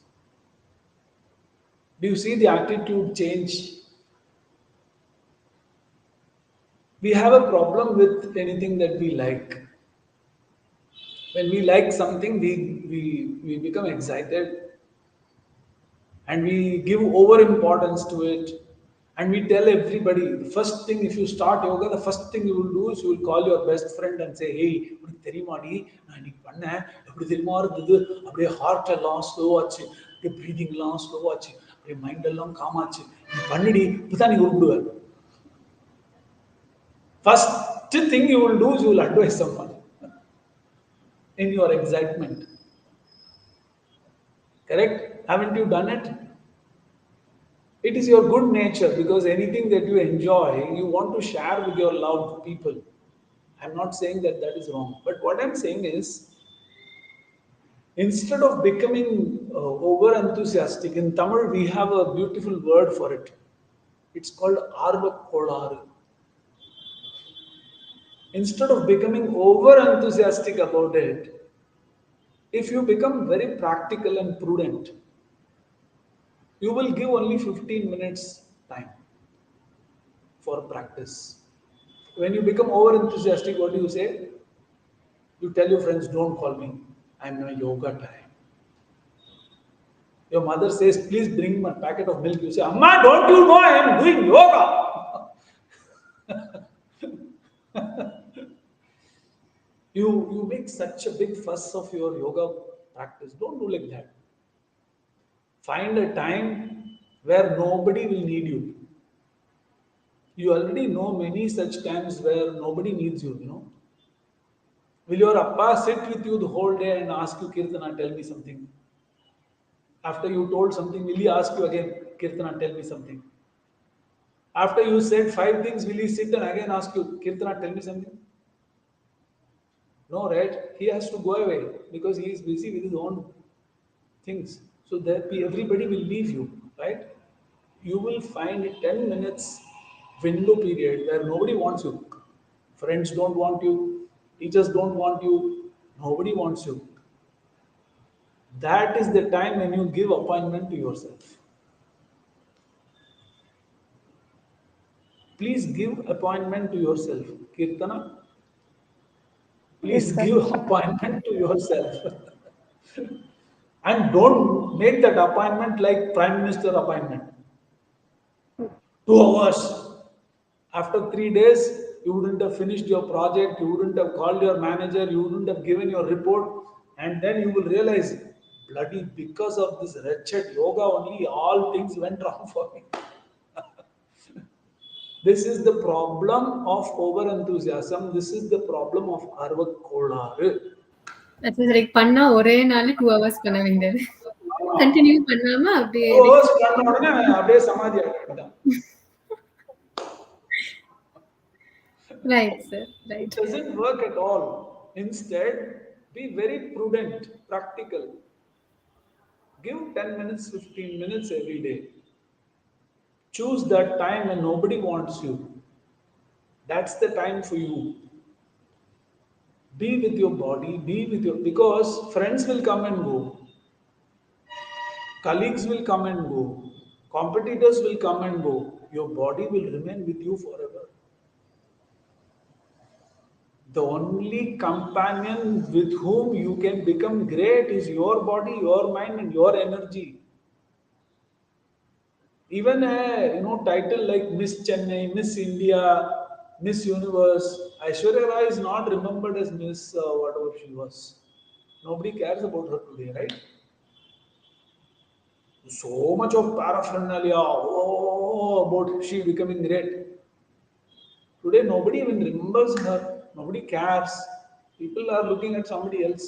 Speaker 2: Do you see the attitude change? We have a problem with anything that we like. When we like something, we become excited and we give over importance to it, and we tell everybody the first thing. If you start yoga, the first thing you will do is you will call your best friend and say, hey, உனக்கு தெரியுமாடி நான் இன்னைக்கு பண்ணேன், எப்படி தெரியுமா இருந்தது, அப்படியே heart எல்லாம் slow ஆச்சு, அப்படியே ப்ரீதிங் எல்லாம் ஸ்லோ ஆச்சு, அப்படியே மைண்ட் எல்லாம் காம் ஆச்சு, நீ பண்ணிடி, இப்பதான் நீ உருப்பிடுவ. First thing you will do is you will advise someone in your excitement. Correct? Haven't you done it? It is your good nature, because anything that you enjoy, you want to share with your loved people. I'm not saying that that is wrong, but what I'm saying is, instead of becoming over enthusiastic, in Tamil we have a beautiful word for it. It's called arva kodaru. Instead of becoming over enthusiastic about it, if you become very practical and prudent, you will give only 15 minutes time for practice. When you become over enthusiastic, what do you say? You tell your friends, don't call me, I'm in a yoga time. Your mother says, please bring me a packet of milk. You say, Amma, don't you know I am doing yoga? You make such a big fuss of your yoga practice. Don't do like that. Find a time where nobody will need you. You already know many such times where nobody needs you. Will your appa sit with you the whole day and ask you, Kirtana, tell me something? After you told something, will he ask you again, Kirtana, tell me something? After you said 5 things, will he sit and again ask you, Kirtana, tell me something? No, right? He has to go away because he is busy with his own things. So that everybody will leave you, right? You will find a 10 minutes window period where nobody wants you. Friends don't want you, teachers don't want you, nobody wants you. That is the time when you give appointment to yourself. Please give appointment to yourself. Kirtana,
Speaker 3: Yes,
Speaker 2: please
Speaker 3: sir.
Speaker 2: give appointment to yourself. And don't make that appointment like Prime Minister appointment. 2 hours. After 3 days, you wouldn't have finished your project, you wouldn't have called your manager, you wouldn't have given your report, and then you will realize, bloody, because of this wretched yoga only, all things went wrong for me. This is the problem of over enthusiasm. This is the problem of arvakkolaru.
Speaker 1: That was like பண்ணா ஒரே நாள்ல 2 hours பண்ண வேண்டியது. Continue பண்ணாம அப்படியே
Speaker 2: 2 hours பண்ண உடனே அப்படியே சமாதி ஆகிட்டான்.
Speaker 1: right, sir.
Speaker 2: It
Speaker 1: Right.
Speaker 2: doesn't work at all. Instead, be very prudent, practical. Give 10 minutes, 15 minutes every day. Choose that time when nobody wants you. That's the time for you. Be with your body, be with your, because friends will come and go, colleagues will come and go, competitors will come and go. Your body will remain with you forever. The only companion with whom you can become great is your body, your mind, and your energy. Even a title like Miss Chennai, Miss India, Miss Universe, Aishwarya Rai is not remembered as Miss whatever she was. Nobody cares about her today, right? So much of paraphernalia, about she becoming great. Today, nobody even remembers her. Nobody cares. People are looking at somebody else.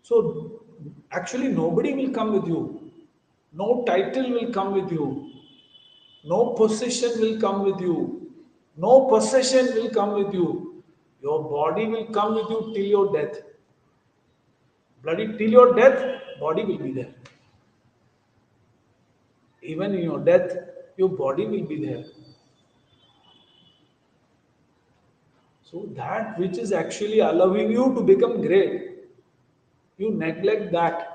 Speaker 2: So, actually, nobody will come with you. No title will come with you. No position will come with you. No possession will come with you. Your body will come with you till your death. Bloody till your death, body will be there. Even in your death, your body will be there. So that which is actually allowing you to become great, you neglect that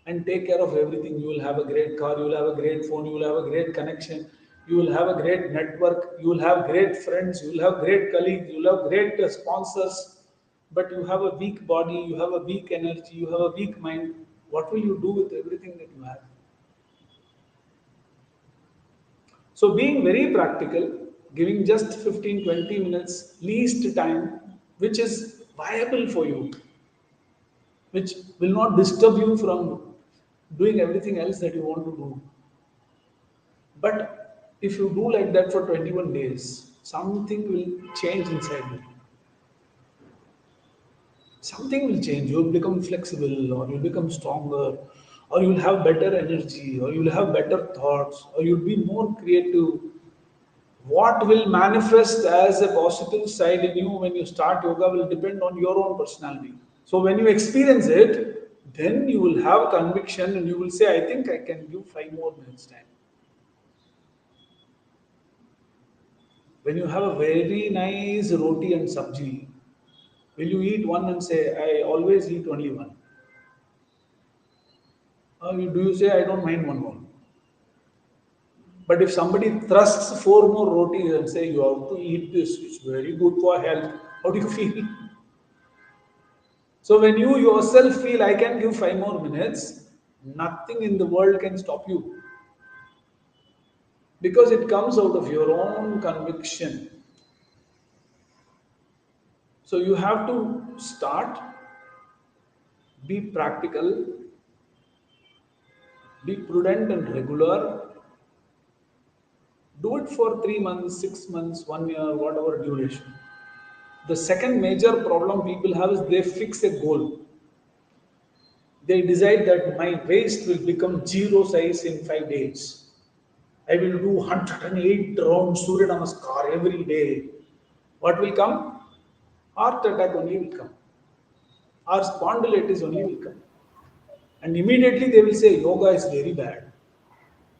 Speaker 2: and take care of everything. You will have a great car, you will have a great phone, you will have a great connection, you will have a great network, you will have great friends, you will have great colleagues, you will have great sponsors, but you have a weak body, you have a weak energy, you have a weak mind. What will you do with everything that you have? So, being very practical, giving just 15 20 minutes least time, which is viable for you, which will not disturb you from doing everything else that you want to do. But if you do like that for 21 days, something will change inside you. Something will change. You'll become flexible, or you'll become stronger, or you'll have better energy, or you'll have better thoughts, or you'll be more creative. What will manifest as a positive side in you when you start yoga will depend on your own personality. So when you experience it, then you will have conviction and you will say, I think I can give 5 more minutes time. When you have a very nice roti and sabji, will you eat one and say, I always eat only one? Or do you say, I don't mind one more? But if somebody thrusts 4 more rotis and say, you have to eat this, it's very good for health, how do you feel? So when you yourself feel I can give 5 more minutes, nothing in the world can stop you. Because it comes out of your own conviction. So you have to start, be practical, be prudent and regular. Do it for 3 months, 6 months, 1 year, whatever duration. The second major problem people have is they fix a goal. They decide that my waist will become zero size in 5 days. I will do 108 rounds Surya Namaskar every day. What will come? Heart attack only will come. Or spondylitis only will come. And immediately they will say yoga is very bad.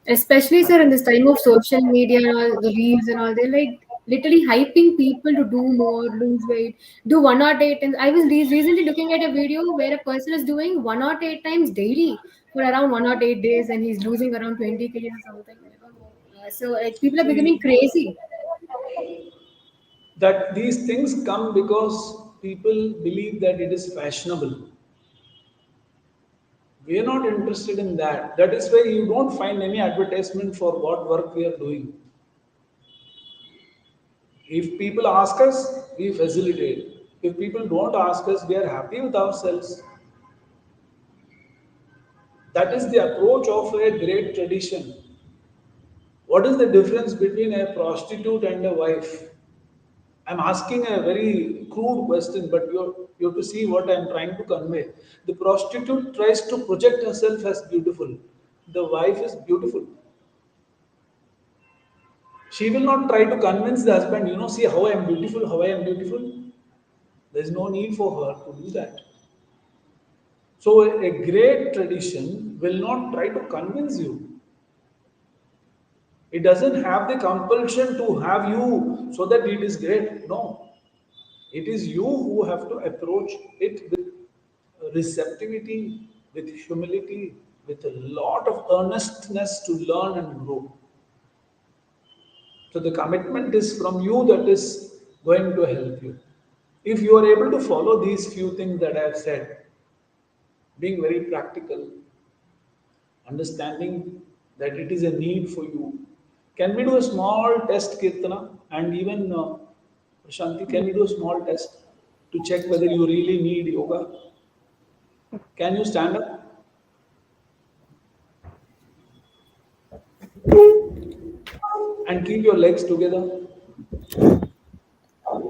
Speaker 1: Especially, sir, in this time of social media and all the reels and all, they're like literally hyping people to do more, lose weight, do 108 times. I was recently looking at a video where a person is doing 108 times daily for around 108 days and he's losing around 20 kgs or something. I don't know. So like, people are becoming
Speaker 2: See,
Speaker 1: crazy.
Speaker 2: that these things come because people believe that it is fashionable. We are not interested in that. That is why you don't find any advertisement for what work we are doing. If people ask us, we facilitate. If people don't ask us, we are happy with ourselves. That is the approach of a great tradition. What is the difference between a prostitute and a wife? I'm asking a very crude question, but you have to see what I'm trying to convey. The prostitute tries to project herself as beautiful. The wife is beautiful. She will not try to convince the husband, see how I am beautiful, how I am beautiful. There is no need for her to do that. So, a great tradition will not try to convince you. It doesn't have the compulsion to have you so that it is great. No. It is you who have to approach it with receptivity, with humility, with a lot of earnestness to learn and grow. So the commitment is from you that is going to help you. If you are able to follow these few things that I have said, being very practical, understanding that it is a need for you. Can we do a small test, Kirtana? And even Prashanti, can we do a small test to check whether you really need yoga? Can you stand up and keep your legs together?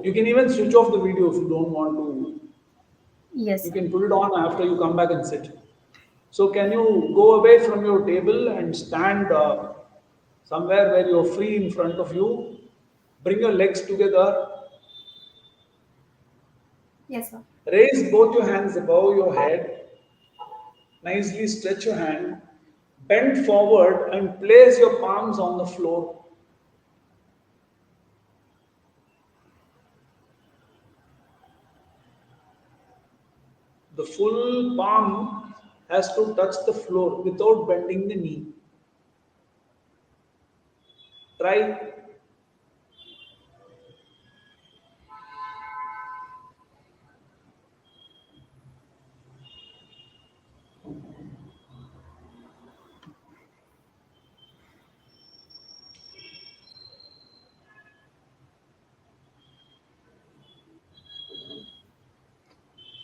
Speaker 2: You can even switch off the video if you don't want to.
Speaker 1: Yes,
Speaker 2: You
Speaker 1: sir.
Speaker 2: can put it on after you come back and sit. So, can you go away from your table and stand somewhere where you're free in front of you? Bring your legs together.
Speaker 1: Yes, sir.
Speaker 2: Raise both your hands above your head. Nicely stretch your hand. Bend forward and place your palms on the floor. The full palm has to touch the floor without bending the knee. Try.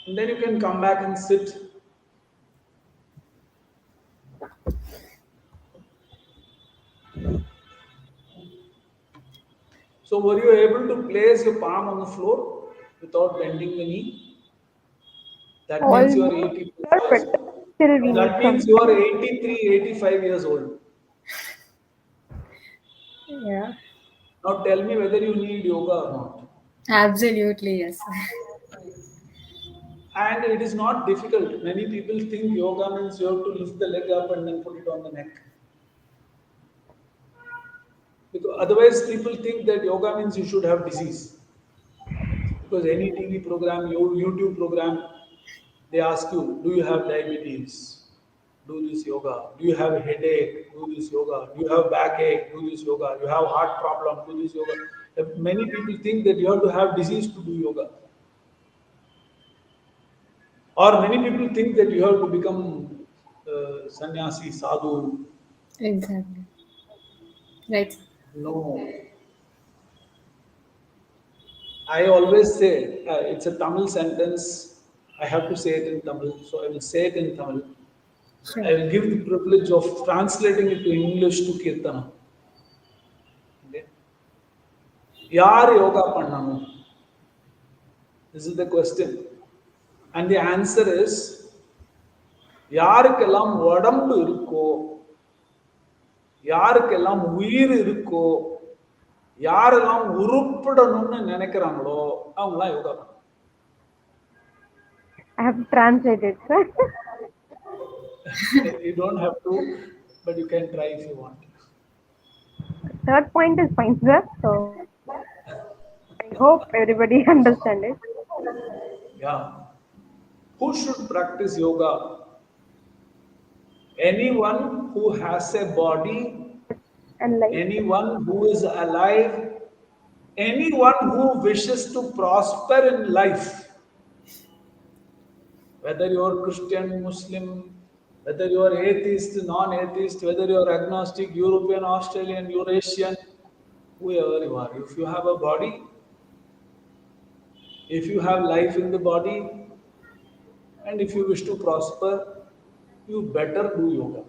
Speaker 2: And then you can come back and sit. So, were you able to place your palm on the floor without bending the knee? That means you are
Speaker 3: Almost,
Speaker 2: 80
Speaker 3: sir, but
Speaker 2: years.
Speaker 3: still we need
Speaker 2: That
Speaker 3: some.
Speaker 2: means you are 83, 85 years old.
Speaker 1: Yeah,
Speaker 2: Now tell me whether you need yoga or not.
Speaker 1: absolutely, yes.
Speaker 2: And it is not difficult. Many people think yoga means you have to lift the leg up and then put it on the neck. Because otherwise, people think that yoga means you should have disease. Because any TV program, YouTube program, they ask you, do you have diabetes? Do this yoga. Do you have a headache? Do this yoga. Do you have backache? Do this yoga. You have heart problem? Do this yoga. Many people think that you have to have disease to do yoga. Or many people think that you have to become sannyasi, sadhu.
Speaker 1: Exactly. Right.
Speaker 2: No. I always say, it's a Tamil sentence. I have to say it in Tamil, so I will say it in Tamil.
Speaker 1: Sure.
Speaker 2: I will give the privilege of translating it to English to Kirtana. Okay? Yaar yoga pannanum? This is the question. And the answer is, யாருக்கெல்லாம் உடம்பு இருக்கோ யாருக்கெல்லாம் உயிர் இருக்கோ, யாரெல்லாம் உருப்படணும்னு நினைக்கிறாங்களோ அவங்களாம் யோகா பண்ணணும்.
Speaker 3: I have translated, sir.
Speaker 2: You don't have to, but you can try if you want.
Speaker 3: Third point is fine, sir. So I hope everybody understand it.
Speaker 2: Yeah. Who should practice yoga? Anyone who has a body,
Speaker 3: And like
Speaker 2: anyone who is alive, anyone who wishes to prosper in life. Whether you are Christian, Muslim, whether you are atheist, non-atheist, whether you are agnostic, European, Australian, Eurasian, whoever you are, if you have a body, if you have life in the body, and if you wish to prosper, you better do yoga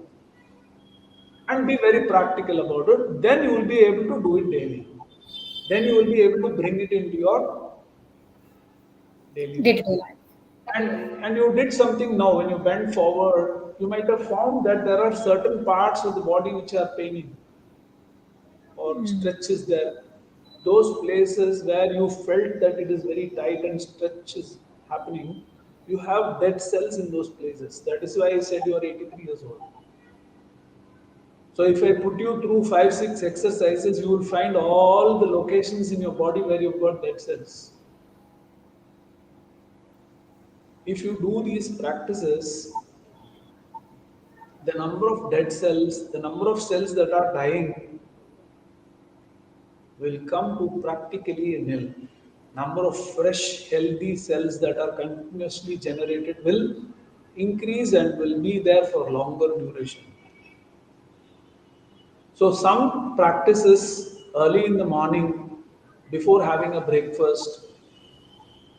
Speaker 2: and be very practical about it. Then you will be able to do it daily. Then you will be able to bring it into your daily life.
Speaker 1: Day-to-day life.
Speaker 2: And you did something now. When you bend forward, you might have found that there are certain parts of the body which are paining or stretches there. Those places where you felt that it is very tight and stretch is happening, you have dead cells in those places. That is why I said you are 83 years old. So if I put you through 5-6 exercises, you will find all the locations in your body where you've got dead cells. If you do these practices, the number of dead cells, the number of cells that are dying will come to practically a nil. Number of fresh, healthy cells that are continuously generated will increase and will be there for longer duration. So some practices early in the morning before having a breakfast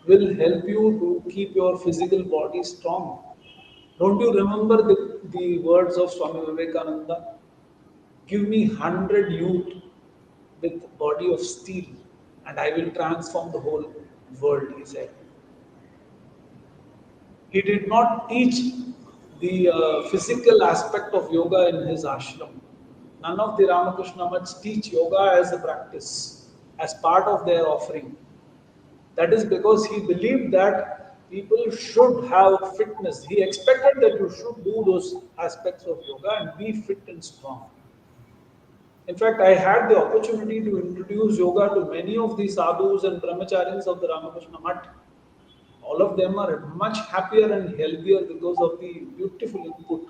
Speaker 2: will help you to keep your physical body strong. Don't you remember the words of Swami Vivekananda? Give me 100 youth with body of steel and I will transform the whole world, he said. He did not teach the physical aspect of yoga in his ashram. None of the Ramakrishna Mats teach yoga as a practice, as part of their offering. That is because he believed that people should have fitness. He expected that you should do those aspects of yoga and be fit and strong. In fact, I had the opportunity to introduce yoga to many of the sadhus and brahmacharis of the Ramakrishna Mat. All of them are much happier and healthier because of the beautiful input.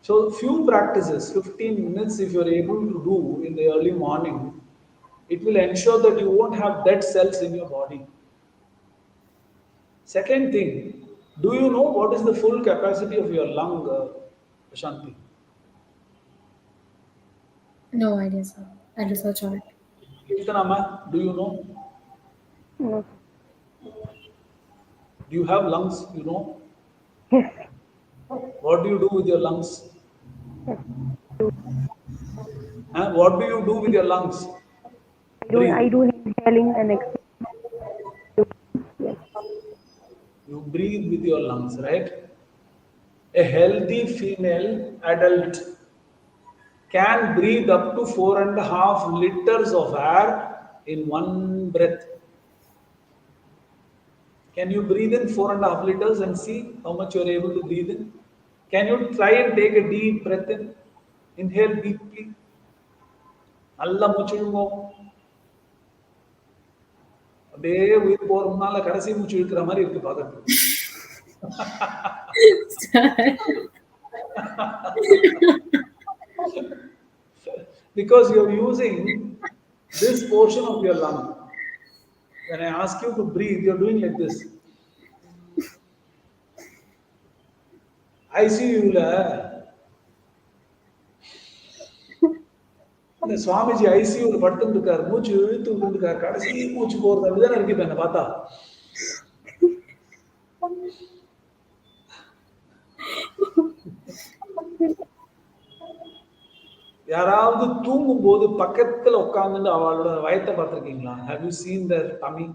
Speaker 2: So, few practices, 15 minutes, if you're able to do in the early morning, it will ensure that you won't have dead cells in your body. Second thing, do you know what is the full capacity of your lung, Shanti?
Speaker 1: No idea, sir. I'll research on it.
Speaker 2: Kirtanama, do you know?
Speaker 3: no.
Speaker 2: Do you have lungs? You know?
Speaker 3: Yes.
Speaker 2: What do you do with your lungs? What do you do with your lungs?
Speaker 3: I do inhaling and exhaling. Yes.
Speaker 2: You breathe with your lungs, right? A healthy female adult can breathe up to 4.5 liters of air in one breath. Can you breathe in 4.5 liters and see how much you are able to breathe in? Can you try and take a deep breath in? Inhale deeply. நல்லா மூச்சுடுவோம். அப்படியே உயிர் போறதுனால கடைசி மூச்சு இழுக்கிற மாதிரி இருக்கு பார்க்கறதுக்கு. Because you're using this portion of your lung. When I ask you to breathe, you're doing like this. ICU-ல இந்த சுவாமிஜி ஐசியூல படுத்து இருக்காரு, மூச்சு இழுத்து விட்டுருக்காரு, கடைசி மூச்சு போறது அப்படிதான் இருக்கு இப்ப என்ன பார்த்தா. யாராவது தூங்கும் போது பக்கத்துல உட்கார்ந்து அவளோட வயத்தை பார்த்திருக்கீங்களா? Have you seen their tummy?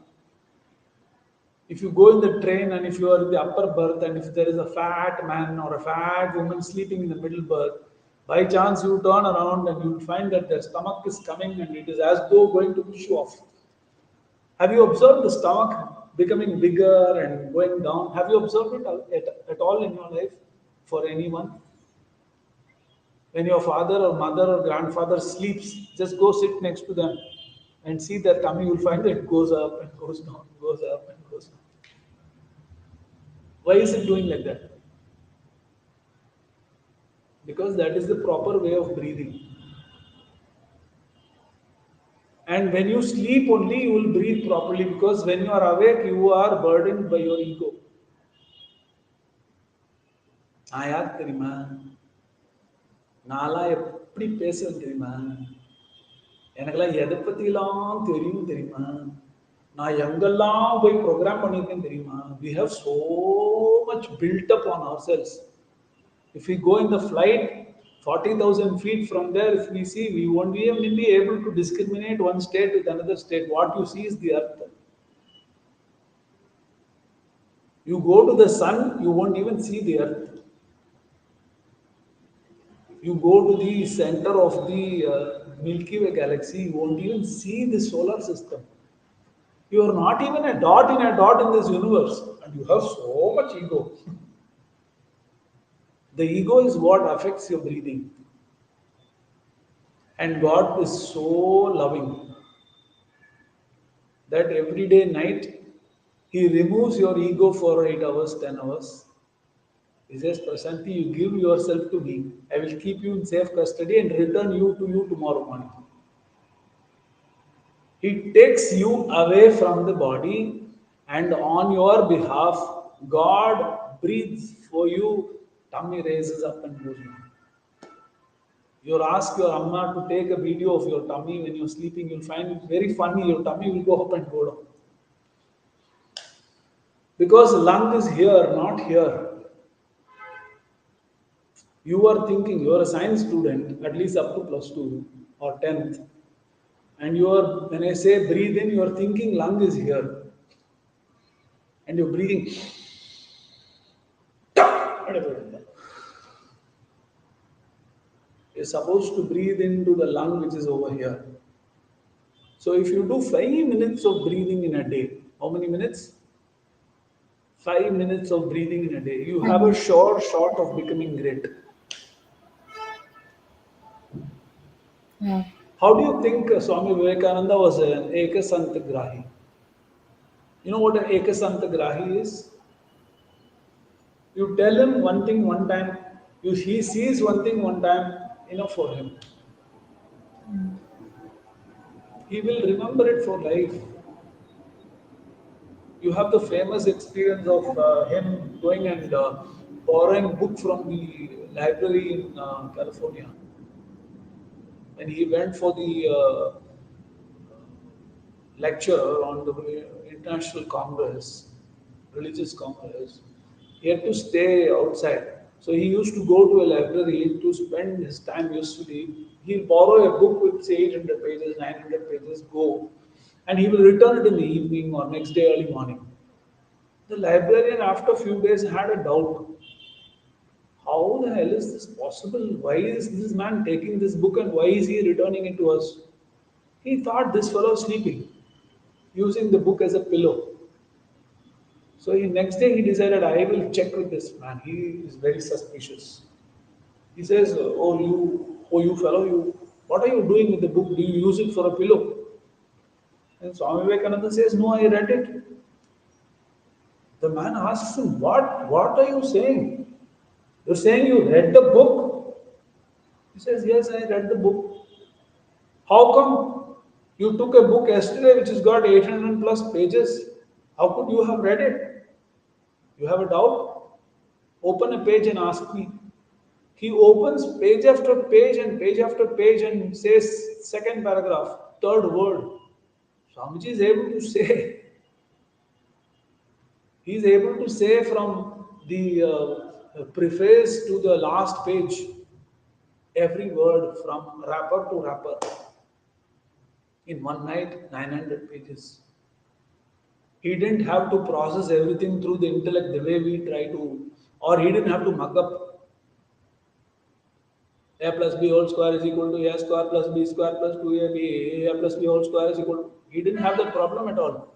Speaker 2: If you go in the train and if you are in the upper berth and if there is a fat man or a fat woman sleeping in the middle berth, By chance, you turn around and you will find that their stomach is coming and it is as though going to push you off. Have you observed the stomach becoming bigger and going down? Have you observed it at all in your life for anyone? When your father or mother or grandfather sleeps, just go sit next to them and see their tummy. You'll find that it goes up and goes down, goes up and goes down. Why is it doing like that? Because that is the proper way of breathing. And when you sleep only, you will breathe properly, because when you are awake, you are burdened by your ego. நான் யார் தெரியுமா? நான்லாம் எப்படி பேசுவேன் தெரியுமா? எனக்கெல்லாம் எதை பற்றிலாம் தெரியும் தெரியுமா? நான் எங்கெல்லாம் போய் ப்ரோக்ராம் பண்ணியிருக்கேன் தெரியுமா? We have so much built up on ourselves. If we go in the flight 40,000 feet from there, if we see, we won't even be able to discriminate one state with another state. What you see is the earth. You go to the sun, you won't even see the earth. You go to the center of the Milky Way galaxy, you won't even see the solar system. You are not even a dot in this universe, and you have so much ego. The ego is what affects your breathing. And God is so loving that every day night, He removes your ego for 8 hours, 10 hours. He says, Prasanti, you give yourself to me. I will keep you in safe custody and return you to you tomorrow morning. He takes you away from the body, and on your behalf, God breathes for you. Tummy raises up and goes down. You ask your amma to take a video of your tummy when you're sleeping, you'll find it very funny. Your tummy will go up and go down. Because lung is here, not here. You are thinking, you are a science student, at least up to plus 2 or 10th. And you are, when I say breathe in, you are thinking lung is here. And you're breathing. You're supposed to breathe into the lung which is over here. So if you do 5 minutes of breathing in a day, how many minutes? 5 minutes of breathing in a day. You have a sure shot of becoming great.
Speaker 1: Yeah.
Speaker 2: How do you think Swami Vivekananda was an Ekasantagrahi? You know what an Ekasantagrahi is? You tell him one thing one time, he sees one thing one time, enough for him. He will remember it for life. You have the famous experience of him going and borrowing book from the library in California. When he went for the lecture on the International Congress, religious congress, he had to stay outside. So he used to go to a library to spend his time usefully. He'll borrow a book with say 800 pages, 900 pages, go, and he will return it in the evening or next day early morning. The librarian, after a few days, had a doubt. How the hell is this possible? Why is this man taking this book and why is he returning it to us? He thought this fellow is sleeping, using the book as a pillow. So next day he decided, I will check with this man. He is very suspicious. He says, you fellow, what are you doing with the book? Do you use it for a pillow? And Swami Vivekananda says, no, I read it. The man asks him, what are you saying? You're saying you read the book? He says, yes, I read the book. How come you took a book yesterday which has got 800 plus pages? How could you have read it? You have a doubt? Open a page and ask me. He opens page after page and says second paragraph, third word. Swamiji is able to say. He is able to say from the preface to the last page, every word from wrapper to wrapper. In one night, 900 pages. He didn't have to process everything through the intellect the way we try to, or he didn't have to mug up. A plus B whole square is equal to A square plus B square plus 2AB. A plus B whole square is equal to... He didn't have that problem at all.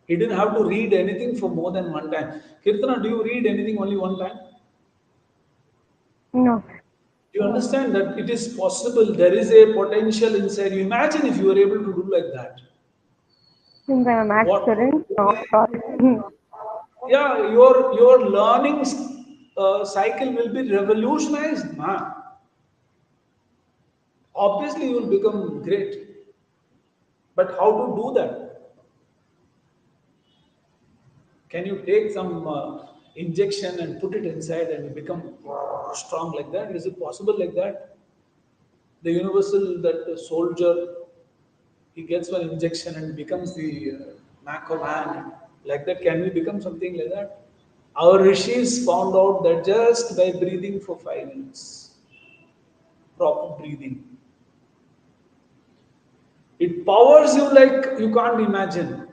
Speaker 2: He didn't have to read anything for more than one time. Kirtana, do you read anything only one time?
Speaker 3: No.
Speaker 2: Do you understand that it is possible? There is a potential inside you. Imagine if you were able to do like that.
Speaker 3: Since I'm a math
Speaker 2: What?
Speaker 3: student, not at all.
Speaker 2: Yeah, your learning cycle will be revolutionized, man. Obviously, you will become great. But how to do that? Can you take some injection and put it inside and become strong like that? Is it possible like that? The universal that soldier, he gets one injection and becomes the Mako man. Like that, can we become something like that? Our rishis found out that just by breathing for 5 minutes, proper breathing, it powers you like you can't imagine.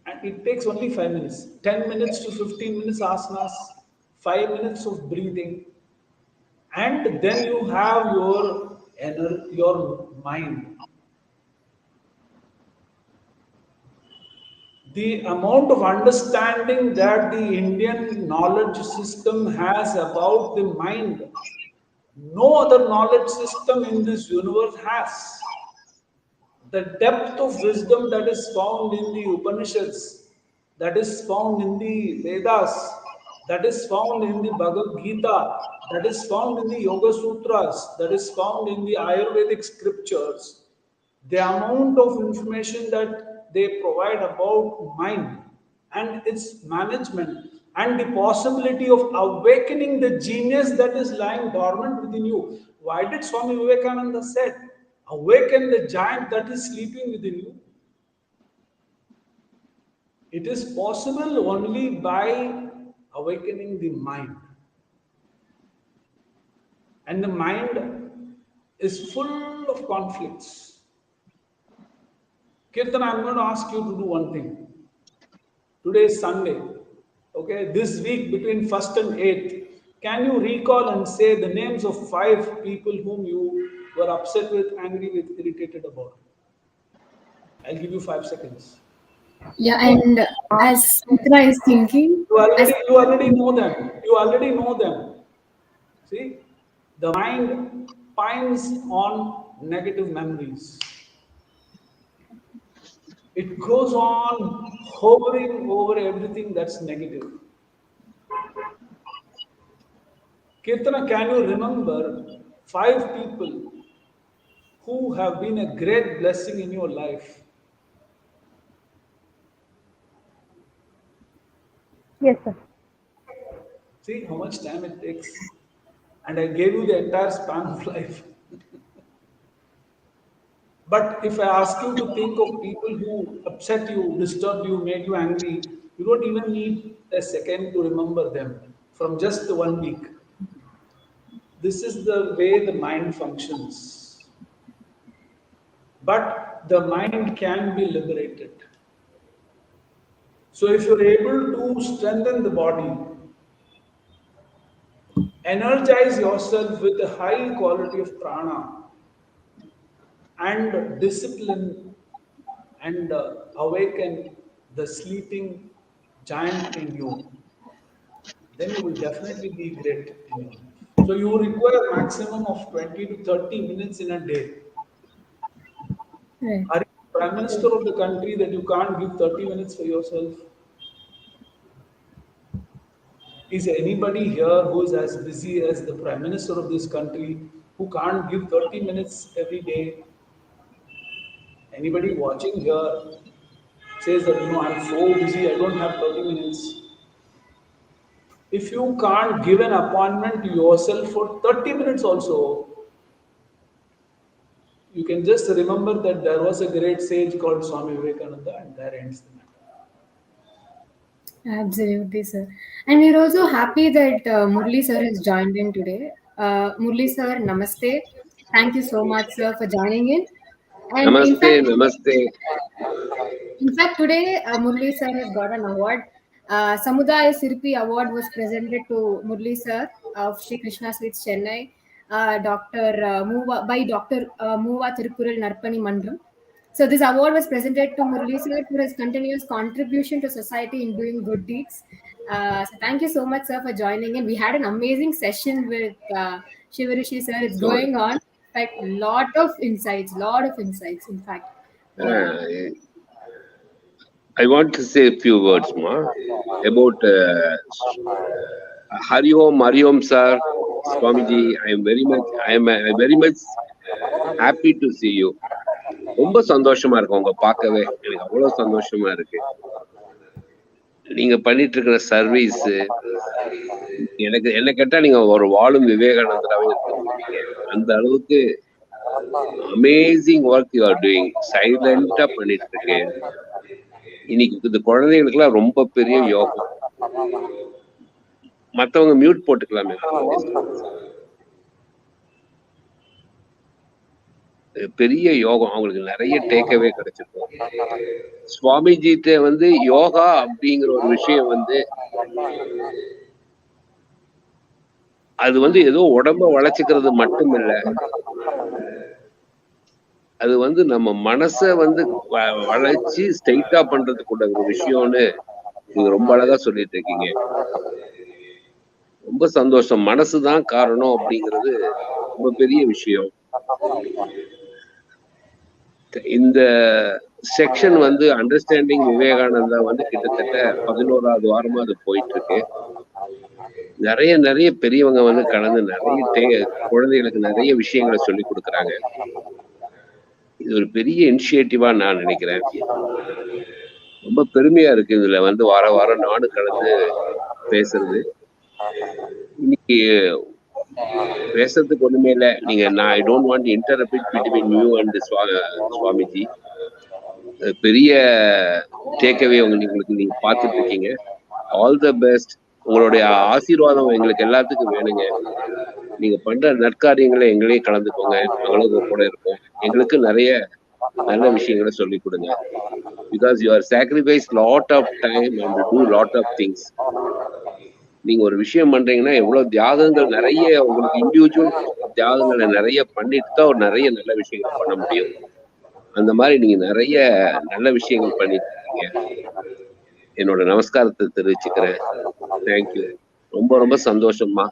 Speaker 2: And it takes only 5 minutes. 10 minutes to 15 minutes asanas, 5 minutes of breathing, and then you have your mind. The amount of understanding that the Indian knowledge system has about the mind, no other knowledge system in this universe has. The depth of wisdom that is found in the Upanishads, that is found in the Vedas, that is found in the Bhagavad Gita, that is found in the Yoga Sutras, that is found in the Ayurvedic scriptures, the amount of information that they provide about mind and its management and the possibility of awakening the genius that is lying dormant within you. Why did Swami Vivekananda said, awaken the giant that is sleeping within you? It is possible only by awakening the mind. And the mind is full of conflicts. Kirtan, I'm going to ask you to do one thing. Today is Sunday. Okay, this week between 1st and 8th, can you recall and say the names of 5 people whom you were upset with, angry with, irritated about? I'll give you 5 seconds.
Speaker 1: Yeah, and as Mitra is thinking, as
Speaker 2: You already know them. You already know them. See, the mind pines on negative memories. It goes on hovering over everything that's negative. Kirtana, can you remember 5 people who have been a great blessing in your life?
Speaker 3: Yes, sir.
Speaker 2: See how much time it takes. And I gave you the entire span of life. But if I ask you to think of people who upset you, disturbed you, made you angry, you don't even need a second to remember them from just the 1 week. This is the way the mind functions. But the mind can be liberated. So if you're able to strengthen the body, energize yourself with a high quality of prana and discipline and awaken the sleeping giant in you, then you will definitely be great in your life. So you require a maximum of 20 to 30 minutes in a day.
Speaker 1: right.
Speaker 2: Are you Prime Minister of the country that you can't give 30 minutes for yourself? Is anybody here who is as busy as the Prime Minister of this country who can't give 30 minutes every day? Anybody watching here says that, I'm so busy, I don't have 30 minutes. If you can't give an appointment to yourself for 30 minutes also, you can just remember that there was a great sage called Swami Vivekananda, and there ends the matter.
Speaker 1: Absolutely, sir. And we're also happy that Murli sir has joined in today. Murli sir, namaste. Thank you so much, sir, for joining in. And
Speaker 5: Namaste, namaste.
Speaker 1: in fact, today Murli sir has got an award Samudaya Sirpi Award was presented to Murli sir of Sri Krishna Sweets Chennai, by Dr. Muva Thirukural Narpani Mandram. So this award was presented to Murli sir for his continuous contribution to society in doing good deeds. So thank you so much, sir, for joining in. We had an amazing session with Shivarishi sir. It's
Speaker 5: So,
Speaker 1: going on. In fact, lot of insights. In fact, uh,
Speaker 5: I want to say a few words more about Hari Om, Hari Om, sir, Swamiji. I am very much happy to see you. ரொம்ப சந்தோஷமா இருக்கு உங்க பார்க்கவே எனக்கு அவ்வளவு சந்தோஷமா இருக்கு நீங்க பண்ணிட்டு இருக்கிற சர்வீஸ் எனக்கு என்ன கேட்டா நீங்க ஒரு வாழும் விவேகானந்தராவே இருந்திருக்கீங்க அந்த அளவுக்கு amazing work you are doing சைலண்டா பண்ணிட்டு இருக்கேன் இன்னைக்கு இந்த குழந்தைகளுக்கு எல்லாம் ரொம்ப பெரிய யோகம் மத்தவங்க மியூட் போட்டுக்கலாமே பெரிய யோகம் அவங்களுக்கு நிறைய டேக்கவே கிடைச்சிருக்கும் சுவாமிஜிட்ட வந்து யோகா அப்படிங்கிற ஒரு விஷயம் வந்து அது வந்து ஏதோ உடம்ப வளைச்சுக்கிறது மட்டும் இல்ல அது வந்து நம்ம மனச வந்து வளைச்சு ஸ்ட்ரைட்டா பண்றதுக்குள்ள ஒரு விஷயம்னு நீங்க ரொம்ப அழகா சொல்லிட்டு இருக்கீங்க ரொம்ப சந்தோஷம் மனசுதான் காரணம் அப்படிங்கிறது ரொம்ப பெரிய விஷயம் இந்த செக்ஷன் வந்து அண்டர்ஸ்டாண்டிங் விவேகானந்தா வந்து கிட்டத்தட்ட 11வது வாரமா அது போயிட்டு இருக்கு நிறைய பெரியவங்க வந்து கலந்து நிறைய குழந்தைகளுக்கு நிறைய விஷயங்களை சொல்லி கொடுக்குறாங்க இது ஒரு பெரிய இனிஷியேட்டிவா நான் நினைக்கிறேன் ரொம்ப பெருமையா இருக்கு இதுல வந்து வாரம் நானும் கலந்து பேசுறது இன்னைக்கு பேசுறதுக்கு ஒண்ணுமே இல்லை நீங்க நான் I don't want intrepid between you and Swamiji பெரிய டேக்அவே உங்களுக்கு நீங்க பார்த்துட்டு இருக்கீங்க ஆல் த பெஸ்ட் உங்களுடைய ஆசீர்வாதம் எங்களுக்கு எல்லாத்துக்கும் வேணுங்க நீங்க பண்ற நற்காரியங்களை எங்களையும் கலந்துக்கோங்க நாங்களும் கூட இருக்கோம் எங்களுக்கு நிறைய நல்ல விஷயங்களை சொல்லி கொடுங்க because you are sacrifice lot of time and do lot of things நீங்க ஒரு விஷயம் பண்றீங்கன்னா எவ்வளவு தியாகங்கள் நிறைய உங்களுக்கு இண்டிவிஜுவல் தியாகங்களை நிறைய பண்ணிட்டு தான் ஒரு நிறைய நல்ல விஷயங்கள் பண்ண முடியும் அந்த மாதிரி நீங்க நிறைய நல்ல விஷயங்கள் பண்ணிட்டு இருக்கீங்க என்னோட நமஸ்காரத்தை தெரிவிச்சுக்கிறேன் தேங்க்யூ ரொம்ப சந்தோஷமா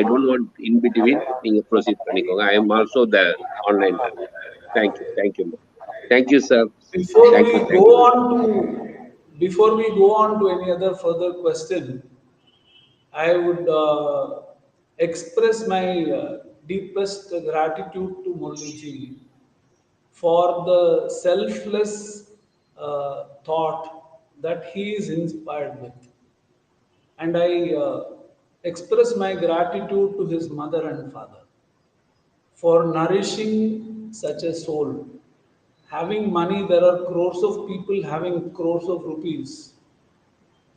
Speaker 5: I don't want in between நீங்க ப்ரொசீட் பண்ணிக்கோங்க I am also the online thank you sir
Speaker 2: Before we go on to any other further question, I would express my deepest gratitude to Murliji for the selfless thought that he is inspired with. And I express my gratitude to his mother and father for nourishing such a soul. Having money, there are crores of people having crores of rupees.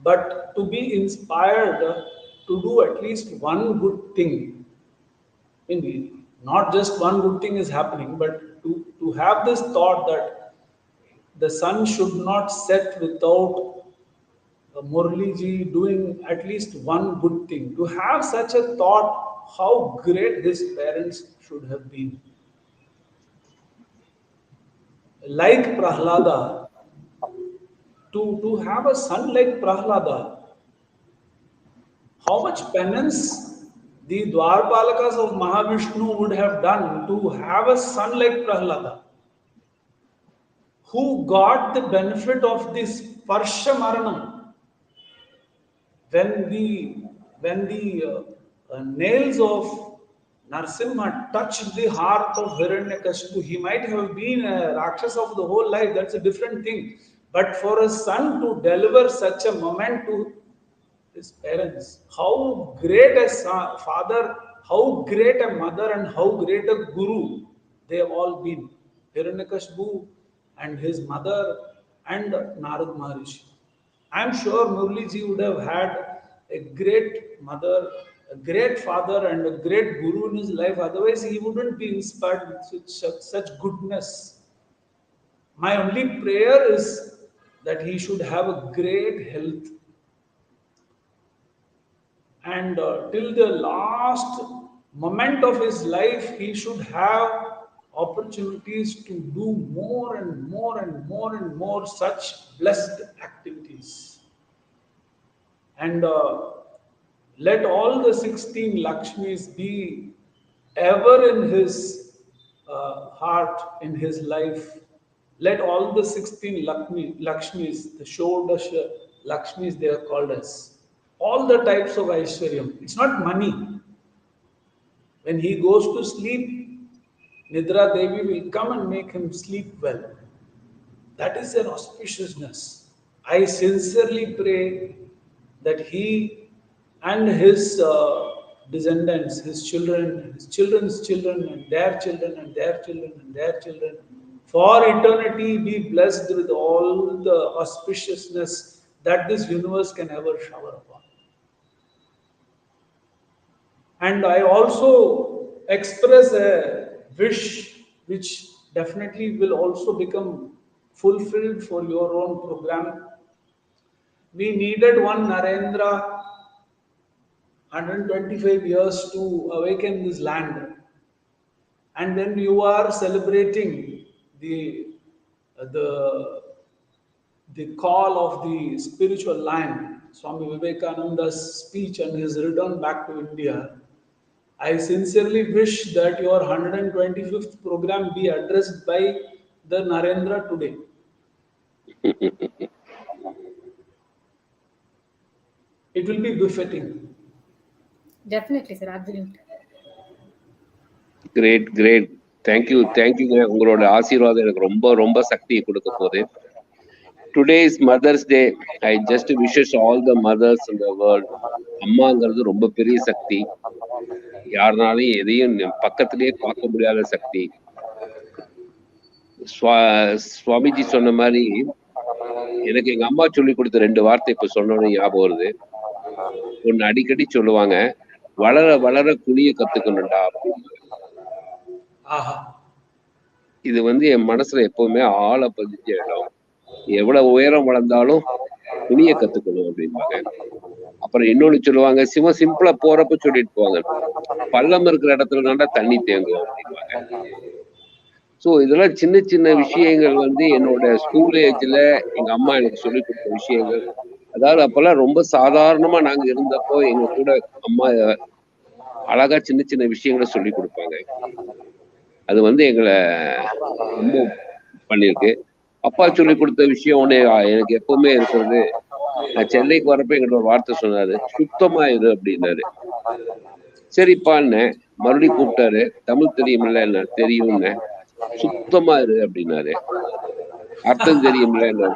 Speaker 2: But to be inspired to do at least one good thing, I mean, not just one good thing is happening, but to have this thought that the sun should not set without Murliji doing at least one good thing. To have such a thought, how great his parents should have been. Like Prahlada, to have a son like Prahlada, how much penance the Dwarpalakas of Mahavishnu would have done to have a son like Prahlada, who got the benefit of this Parsha Maranam. When the nails of Narsimha touched the heart of Hiranyakashipu, he might have been a Rakshasa of the whole life, that's a different thing. But for a son to deliver such a moment to his parents, how great a father, how great a mother, and how great a guru they have all been. Hiranyakashipu and his mother and Narad Maharishi. I am sure Murliji would have had a great mother, a great father, and a great guru in his life. Otherwise, he wouldn't be inspired with such goodness. My only prayer is that he should have a great health and till the last moment of his life, he should have opportunities to do more and more and more and more such blessed activities. And let all the 16 Lakshmis be ever in his heart, in his life. Let all the 16 Lakshmis, the Shodasha Lakshmis, they are called as, all the types of Aishwaryam. It's not money. When he goes to sleep, Nidra Devi will come and make him sleep well. That is an auspiciousness. I sincerely pray that he and his descendants, his children, his children's children, and their children, and their children, and their children, for eternity be blessed with all the auspiciousness that this universe can ever shower upon. And I also express a wish which definitely will also become fulfilled for your own program. We needed one Narendra 125 years to awaken this land. And then you are celebrating the the call of the spiritual lion, Swami Vivekananda's speech and his return back to India. I sincerely wish that your 125th program be addressed by the Narendra today. It will be befitting.
Speaker 1: Definitely, sir. Absolutely.
Speaker 5: Great தேங்க்யூங்க. உங்களோட ஆசீர்வாதம் எனக்கு ரொம்ப ரொம்ப சக்தியை கொடுக்க போகுது. Today is mother's day. I just wishes all the mothers in the world. அம்மாங்கிறது ரொம்ப பெரிய சக்தி. யாருனாலையும் எதையும் பக்கத்திலேயே பார்க்க முடியாத சக்தி. சுவாமிஜி சொன்ன மாதிரி எனக்கு எங்க அம்மா சொல்லி கொடுத்த 2 வார்த்தை இப்ப சொன்னோன்னு ஞாபகம் வருது. ஒன்னு அடிக்கடி சொல்லுவாங்க, வளர வளர குனிய கத்துக்கணும்டா அப்படின்னு. இது என் மனசுல எப்பவுமே ஆழ பதிஞ்ச இடம். எவ்வளவு உயரம் வளர்ந்தாலும் குனிய கத்துக்கணும் அப்படின்பாங்க. அப்புறம் இன்னொன்னு சொல்லுவாங்க, சிம்பிளா போறப்ப சொல்லிட்டு போவாங்க, பள்ளம் இருக்கிற இடத்துல தாண்டா தண்ணி தேங்கும் அப்படின்பாங்க. ஸோ இதெல்லாம் சின்ன சின்ன விஷயங்கள் என்னோட ஸ்கூல் ஏஜ்ல எங்க அம்மா எனக்கு சொல்லி கொடுத்த விஷயங்கள். அதாவது அப்பெல்லாம் ரொம்ப சாதாரணமா நாங்க இருந்தப்போ எங்க கூட அம்மா அழகா சின்ன சின்ன விஷயங்களை சொல்லி கொடுப்பாங்க. அது எங்களை ரொம்ப பண்ணிருக்கு. அப்பா சொல்லி கொடுத்த விஷயம் ஒண்ணு எனக்கு எப்பவுமே இருக்கிறது. நான் சென்னைக்கு வரப்ப எங்கிட்ட ஒரு வார்த்தை சொன்னாரு, சுத்தமா இரு அப்படின்னாரு. சரிப்பான்னு மறுபடியும் கூப்பிட்டாரு. தமிழ் தெரியுமில்ல? என்ன தெரியும்னு. சுத்தமா இரு அப்படின்னாரு. அர்த்தம் தெரியுமில்ல?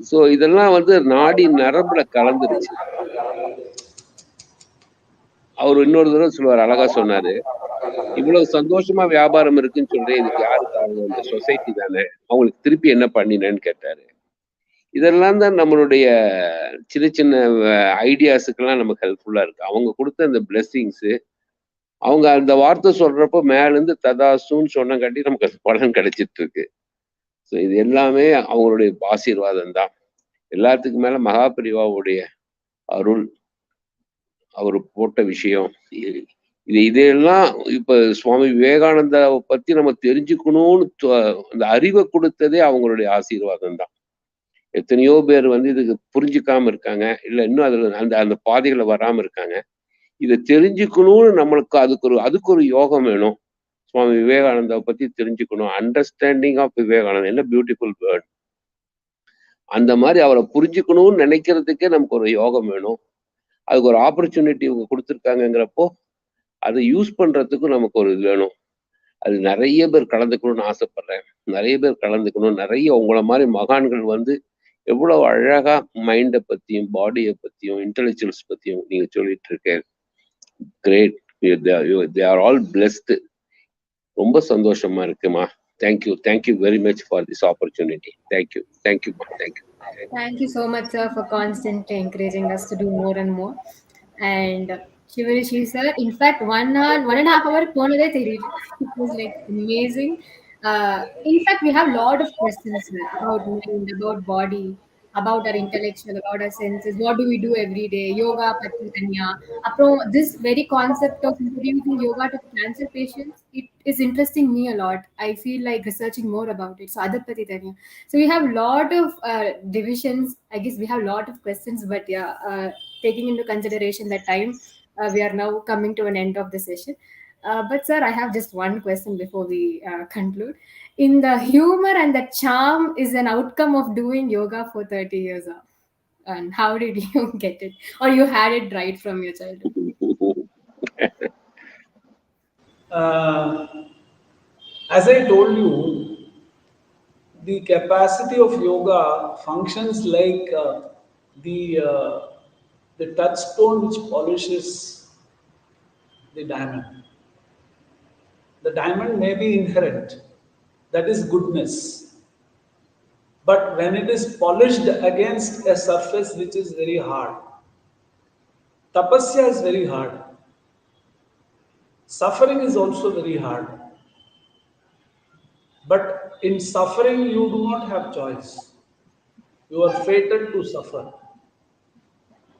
Speaker 5: சோ இதெல்லாம் நாடி நரம்புல கலந்துருச்சு. அவர் இன்னொரு தடவை சொல்லுவார், அழகா சொன்னாரு, இவ்வளவு சந்தோஷமா வியாபாரம் இருக்குன்னு சொல்றேன், இதுக்கு யாரு காரணம்? இந்த சொசைட்டி தானே. அவங்களுக்கு திருப்பி என்ன பண்ணினேன்னு கேட்டாரு. இதெல்லாம் தான் நம்மளுடைய சின்ன சின்ன ஐடியாஸுக்கெல்லாம் நமக்கு ஹெல்ப்ஃபுல்லா இருக்கு. அவங்க கொடுத்த அந்த பிளெஸிங்ஸ், அவங்க அந்த வார்த்தை சொல்றப்போ மேல இருந்து ததாசுன்னு சொன்னங்காட்டி நமக்கு அது பலன் கிடைச்சிட்டு இருக்கு. ஸோ இது எல்லாமே அவங்களுடைய ஆசீர்வாதம் தான். எல்லாத்துக்கு மேல மகாபிரிவாவுடைய அருள், அவர் போட்ட விஷயம். இதெல்லாம் இப்ப சுவாமி விவேகானந்தாவை பத்தி நம்ம தெரிஞ்சுக்கணும்னு அந்த அறிவை கொடுத்ததே அவங்களுடைய ஆசீர்வாதம் தான். எத்தனையோ பேர் இதுக்கு புரிஞ்சுக்காம இருக்காங்க, இல்ல இன்னும் அதுல அந்த பாதைகளை வராம இருக்காங்க. இதை தெரிஞ்சுக்கணும்னு நம்மளுக்கு அதுக்கு ஒரு யோகம் வேணும். சுவாமி விவேகானந்தாவை பத்தி தெரிஞ்சுக்கணும். அண்டர்ஸ்டாண்டிங் ஆஃப் விவேகானந்தா, என்ன பியூட்டிஃபுல் வேர்ட். அந்த மாதிரி அவரை புரிஞ்சுக்கணும்னு நினைக்கிறதுக்கே நமக்கு ஒரு யோகம் வேணும். அதுக்கு ஒரு ஆப்பர்ச்சுனிட்டி இவங்க கொடுத்துருக்காங்கிறப்போ அதை யூஸ் பண்றதுக்கும் நமக்கு ஒரு இது வேணும். அது நிறைய பேர் கலந்துக்கணும்னு ஆசைப்படுறேன். நிறைய பேர் கலந்துக்கணும். நிறைய உங்களை மாதிரி மகான்கள் எவ்வளவு அழகா மைண்டை பத்தியும் பாடியை பத்தியும் இன்டெலிஜென்ஸ் பத்தியும் நீங்க சொல்லிட்டு இருக்கேன். Great. They are all blessed. ரொம்ப சந்தோஷமா இருக்குமா. Thank you very much for this opportunity. Thank you.
Speaker 1: Thank you so much, sir, for constantly encouraging us to do more and more. And Shivarishi, sir, in fact, 1.5 hours ponade theriyala. It was amazing. In fact, we have a lot of questions, sir, about mind, about body, about our intellectual, about our senses. What do we do every day? Yoga, Patitanya. This very concept of introducing yoga to cancer patients, it is interesting me a lot. I feel like researching more about it. So, Adar Patitanya. So, we have a lot of divisions. I guess we have a lot of questions, but yeah, taking into consideration that time, we are now coming to an end of the session. But sir, I have just one question before we conclude. In the humor and the charm is an outcome of doing yoga for 30 years. And how did you get it? Or you had it right from your childhood?
Speaker 2: Uh, as I told you, the capacity of yoga functions like the uh, the touchstone which polishes the diamond. The diamond may be inherent, that is goodness, but when it is polished against a surface which is very hard, tapasya is very hard. Suffering is also very hard. But in suffering, you do not have choice. You are fated to suffer.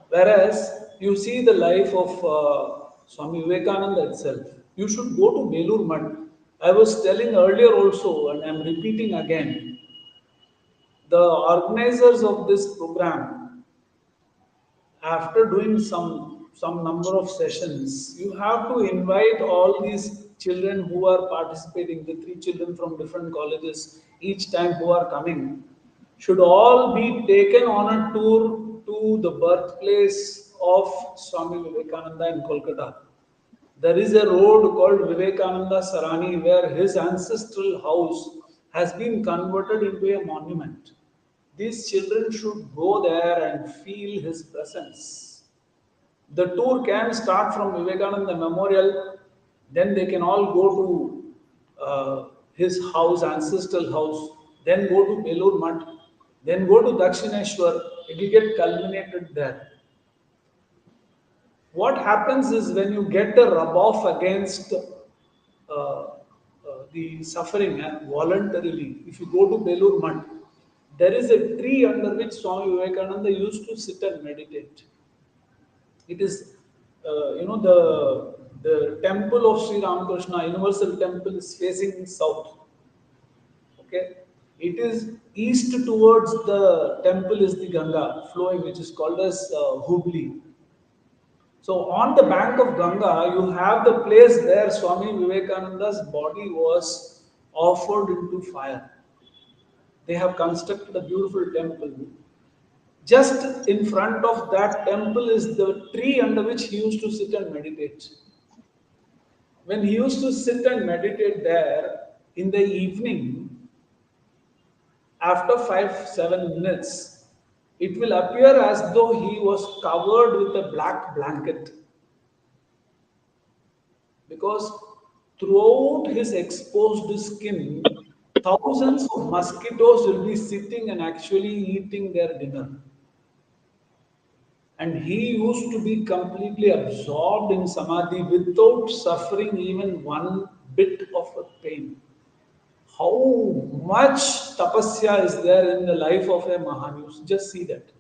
Speaker 2: Whereas you see the life of Swami Vivekananda itself. You should go to Belur Mutt. I was telling earlier also, and I am repeating again, the organizers of this program, after doing some number of sessions, you have to invite all these children who are participating, the three children from different colleges, each time who are coming, should all be taken on a tour to the birthplace of Swami Vivekananda in Kolkata. There is a road called Vivekananda Sarani where his ancestral house has been converted into a monument. These children should go there and feel his presence. The tour can start from Vivekananda Memorial, then they can all go to his house, ancestral house, then go to Belur Mutt, then go to Dakshineshwar. It will get culminated there. What happens is when you get a rub off against the suffering voluntarily, if you go to Belur Mutt, there is a tree under which Swami Vivekananda used to sit and meditate. It is, the temple of Sri Ramakrishna, Universal Temple, is facing south. Okay, it is east towards the temple is the Ganga flowing, which is called as Hubli. So on the bank of Ganga, you have the place where Swami Vivekananda's body was offered into fire. They have constructed a beautiful temple. Just in front of that temple is the tree under which he used to sit and meditate. When he used to sit and meditate there in the evening, after 5-7 minutes, it will appear as though he was covered with a black blanket, because throughout his exposed skin, thousands of mosquitoes will be sitting and actually eating their dinner. And he used to be completely absorbed in samadhi without suffering even one bit of a pain. How much tapasya is there in the life of a Mahanus? Just see that.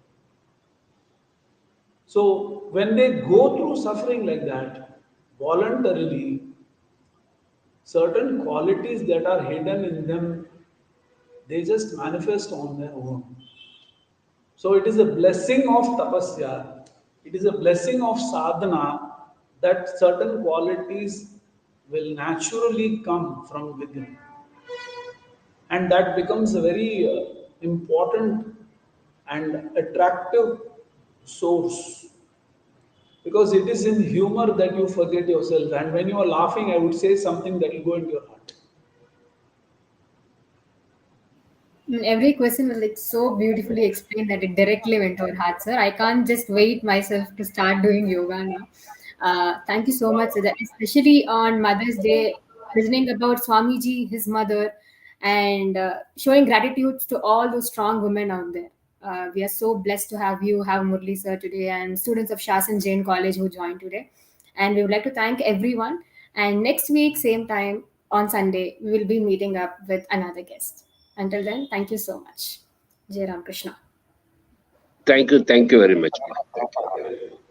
Speaker 2: So, when they go through suffering like that, voluntarily, certain qualities that are hidden in them, they just manifest on their own. So it is a blessing of tapasya, it is a blessing of sadhana that certain qualities will naturally come from within. And that becomes a very important and attractive source, because it is in humor that you forget yourself. And when you are laughing, I would say something that will go into your heart.
Speaker 1: Every question was like so beautifully explained that it directly went to our heart, sir. I can't just wait myself to start doing yoga now. Thank you so much, sir. Especially on Mother's Day, listening about Swamiji, his mother, and showing gratitude to all those strong women out there. We are so blessed to have you, have Murli sir today, and students of Shasan Jain College who joined today. And we would like to thank everyone. And next week, same time on Sunday, we will be meeting up with another guest. Until then, thank you so much. Jai Ram Krishna.
Speaker 5: Thank you very much. Thank you.